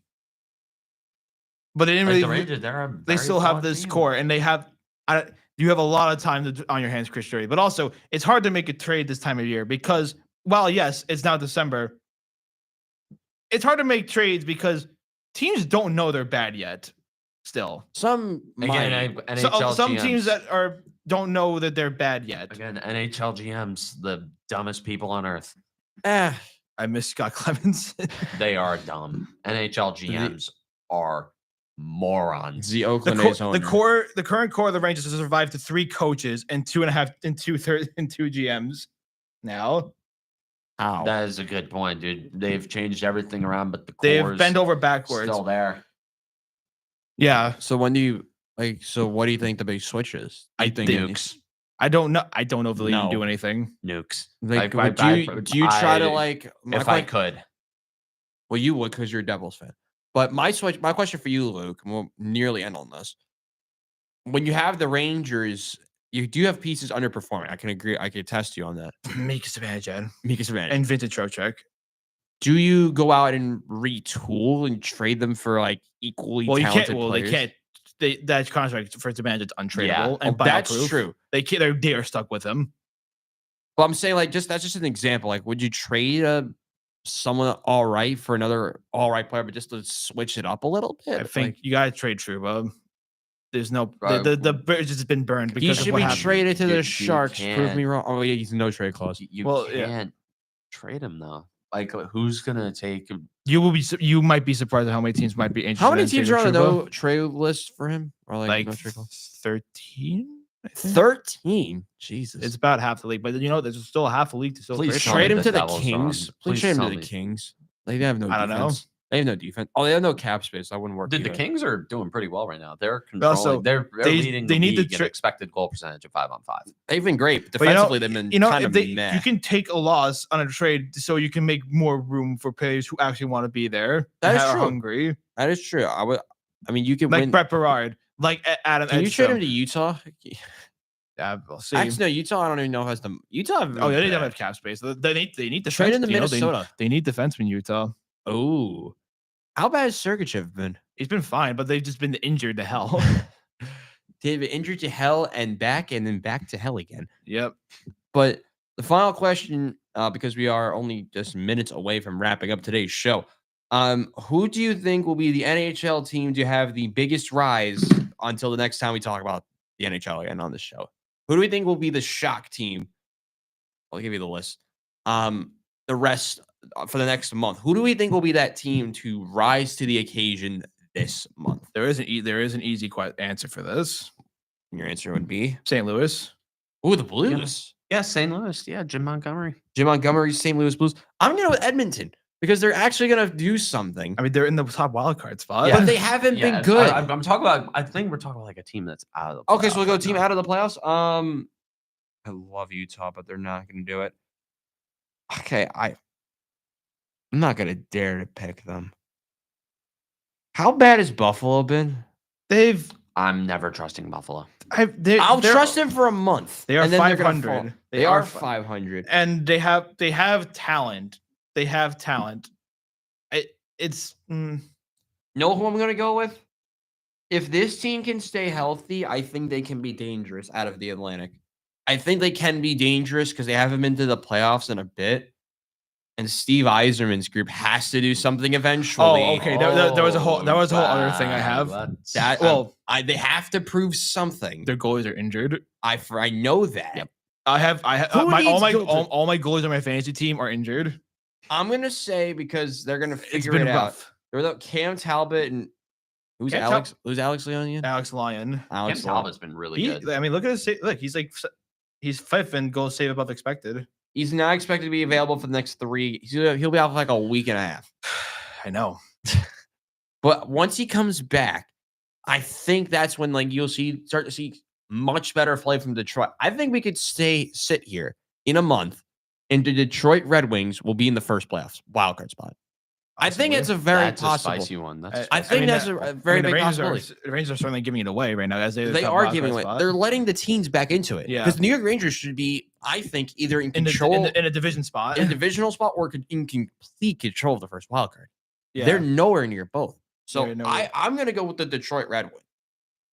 But they didn't Like really. the Rangers, they still have this core, and they have. You have a lot of time on your hands, Chris Drury. But also, it's hard to make a trade this time of year because, while yes, it's now December. It's hard to make trades because teams don't know they're bad yet. Still, some NHL some GMs, teams that don't know that they're bad yet. Again, NHL GMs, the dumbest people on earth. I miss Scott Clemens. They are dumb. NHL GMs are morons. The Oakland A's owner. The current core of the Rangers has survived to 3 coaches and 2.5 and 2/3 and 2 GMs. Now, how? That is a good point, dude. They've changed everything around, but the core they've bent over backwards. Still there. Yeah. So when do you So what do you think the big switch is? I think nukes. I don't know. I don't know if they'll even do anything. Nukes. Like, do you try to like? If I could. Well, you would because you're a Devils fan. But my question for you, Luke, and we'll nearly end on this. When you have the Rangers, you do have pieces underperforming. I can agree. I can attest to you on that. Mika Zibanejad. And Vincent Trocheck. Do you go out and retool and trade them for like equally talented players? They can't. That contract for Zibanejad's untradeable. Yeah, and that's true. They are stuck with him. But I'm saying that's just an example. Like, would you trade someone all right for another all right player, but just to switch it up a little bit? I think you gotta trade Trouba. There's no the bridge has been burned because he should be traded to the Sharks. Prove me wrong. Oh yeah, he's a no trade clause. You can't trade him though. Like, who's gonna take him? You might be surprised at how many teams might be interested. How many teams are on the no trade list for him? Or like no trade clause? 13. 13. Jesus, it's about half the league, but there's still half the league to still trade him to the Kings. Please trade him to the Kings. They have no defense. I don't know. They have no defense. Oh, they have no cap space. That wouldn't work. Dude, the Kings are doing pretty well right now. They're controlling. They're leading the league in expected goal percentage of 5-on-5. They've been great, but defensively they've been kind of meh. You can take a loss on a trade so you can make more room for players who actually want to be there. That is true. Hungry. That is true. I mean, you could like win. Brett Berard, like Adam. Can you trade him to Utah? Yeah, we'll see. Actually, no. Utah, I don't even know has the Utah. They don't have cap space. They need the trade in the Minnesota. They need defensemen. Utah. Oh. How bad has Sergachev been? He's been fine, but they've just been injured to hell. They've been injured to hell and then back to hell again. Yep. But the final question, because we are only just minutes away from wrapping up today's show, who do you think will be the NHL team to have the biggest rise until the next time we talk about the NHL again on this show? Who do we think will be the shock team? I'll give you the list. The rest for the next month. Who do we think will be that team to rise to the occasion this month? There is an easy answer for this. Your answer would be St. Louis. Oh, the Blues. Yeah, St. Louis. Yeah, Jim Montgomery. St. Louis Blues. I'm going to go with Edmonton. because they're actually gonna do something. I mean, they're in the top wildcard spot. But they haven't been good. I'm talking about. I think we're talking about like a team that's out of the. Okay, so we'll go right team now. out of the playoffs. I love Utah, but they're not gonna do it. Okay, I'm not gonna dare to pick them. How bad has Buffalo been? I'm never trusting Buffalo. I'll trust them for a month. They are and then they're gonna 500. fall. They are 500. And they have talent. They have talent. It's Know who I'm gonna go with? If this team can stay healthy, I think they can be dangerous out of the Atlantic. I think they can be dangerous because they haven't been to the playoffs in a bit. And Steve Yzerman's group has to do something eventually. Oh, okay. There was a whole other thing I have. They have to prove something. Their goalies are injured. I know that. Yep. I have all my goalies on my fantasy team are injured. I'm gonna say because they're gonna figure it out. They're without Cam Talbot and who's Alex Leon again? Alex Lyon. Cam Talbot's been really good. I mean, look at his he's fifth in goals saved above expected. He's not expected to be available for the next 3. He'll be out for like a week and a half. I know. But once he comes back, I think that's when you'll start to see much better play from Detroit. I think we could sit here in a month, and the Detroit Red Wings will be in the first playoffs wildcard spot. I think it's a very possible. Spicy one. That's a very big possibility. The Rangers are certainly giving it away right now. As they are giving away. They're letting the teams back into it. Yeah. Because the New York Rangers should be, I think, either in control in a division spot, in a divisional spot, or in complete control of the first wild card. Yeah. They're nowhere near both. So I'm going to go with the Detroit Red Wings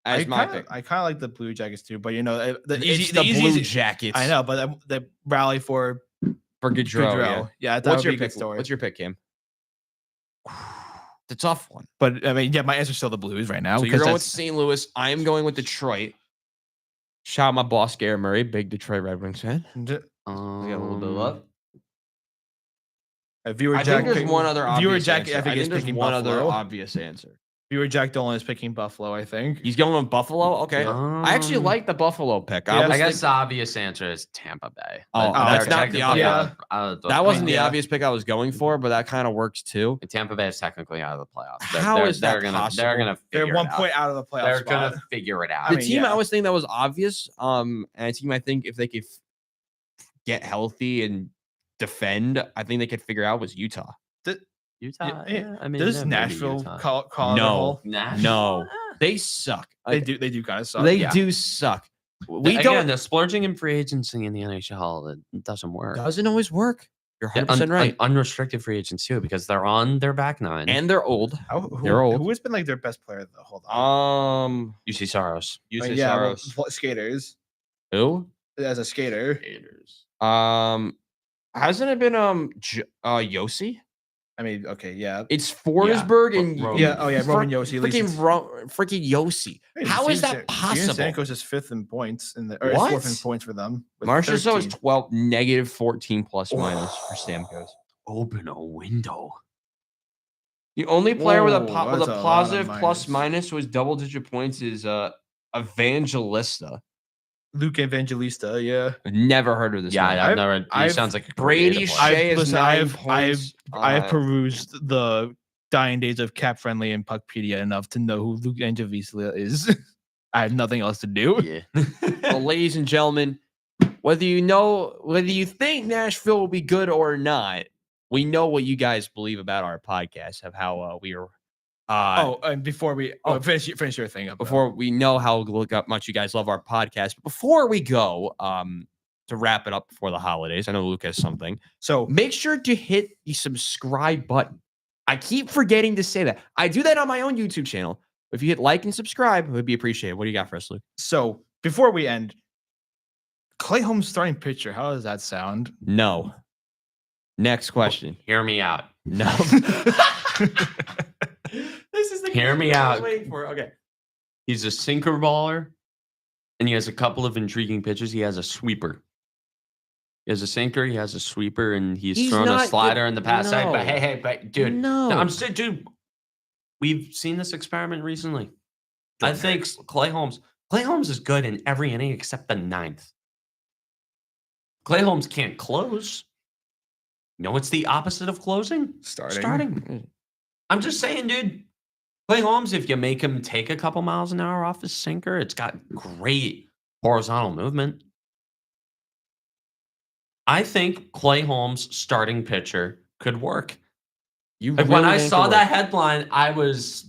as my pick. I kind of like the Blue Jackets too, but the Blue Jackets. I know, but the rally for Gaudreau. Yeah, what's your pick? What's your pick, Cam? It's a tough one. But I mean, my answer's still the Blues right now. So you're going with St. Louis. I am going with Detroit. Shout out my boss, Garrett Murray, big Detroit Red Wings fan. We got a little bit of love. I think there's one other obvious answer. I think there's one other obvious answer. Viewer Jack Dolan is picking Buffalo, I think. He's going with Buffalo? Okay. I actually like the Buffalo pick. Yeah, I guess the obvious answer is Tampa Bay. That's not the obvious. That wasn't the obvious pick I was going for, but that kind of works too. Tampa Bay is technically out of the playoffs. How is that possible? They're 1 point out of the playoffs. They're going to figure it out. The team I was thinking that was obvious, and a team I think if they could get healthy and defend, I think they could figure out was Utah. Utah. Yeah. I mean, does Nashville call No, they suck. They do kind of suck. They do suck. The splurging in free agency in the NHL, it doesn't work. Doesn't always work. You're 100% right. Unrestricted free agents too, because they're on their back nine and they're old. They're old. Who has been their best player? Hold on. UC Saros. Saros. Skaters. Who? As a skater. Skaters. Hasn't it been Yossi? I mean, okay, yeah. It's Forsberg and Roman Yossi. Freaking Yossi. How is that possible? Stamkos is fifth in points fourth in points for them. Marchessault is 12, negative 14 plus minus for Stamkos. Open a window. The only player with a positive plus minus was double-digit points is Evangelista. Luke Evangelista, yeah. Never heard of this. Yeah, he sounds like a Brady Shea is 9 points. I've perused the dying days of Cap Friendly and Puckpedia enough to know who Luke Evangelista is. I have nothing else to do. Yeah. Well, ladies and gentlemen, whether you think Nashville will be good or not, we know what you guys believe about our podcast of how we are. And before we finish your thing up, before we know how much you guys love our podcast, but before we go, to wrap it up before the holidays, I know Luke has something. So make sure to hit the subscribe button. I keep forgetting to say that. I do that on my own YouTube channel. If you hit like and subscribe, it would be appreciated. What do you got for us, Luke? So before we end, Clay Holmes starting pitcher. How does that sound? No. Next question. Hear me out. No. This is the Hear me out. Waiting for. Okay. He's a sinker baller, and he has a couple of intriguing pitches. He has a sweeper. He has a sinker. He has a sweeper, and he's thrown a slider in the past side. But dude, dude, we've seen this experiment recently. I think Clay Holmes is good in every inning except the ninth. Clay Holmes can't close. No, it's the opposite of closing. Starting. I'm just saying, dude. Clay Holmes, if you make him take a couple miles an hour off his sinker, it's got great horizontal movement. I think Clay Holmes starting pitcher could work. Like when I saw that headline, I was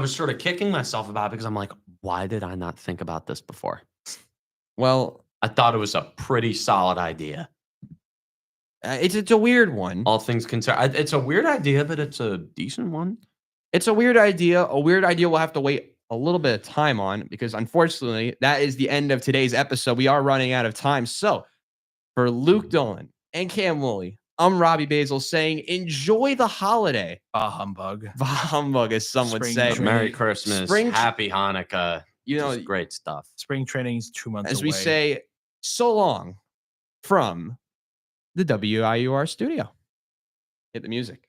sort of kicking myself about it because I'm like, why did I not think about this before? Well, I thought it was a pretty solid idea. It's a weird one. All things considered, it's a weird idea, but it's a decent one. It's a weird idea. A weird idea we'll have to wait a little bit of time on because unfortunately, that is the end of today's episode. We are running out of time. So for Luke Dolan and Cam Woolley, I'm Robbie Basil saying enjoy the holiday. Humbug. Humbug, as some would say. Merry Christmas. Happy Hanukkah. Just great stuff. Spring training is 2 months away. As we say, so long from the WIUR studio. Hit the music.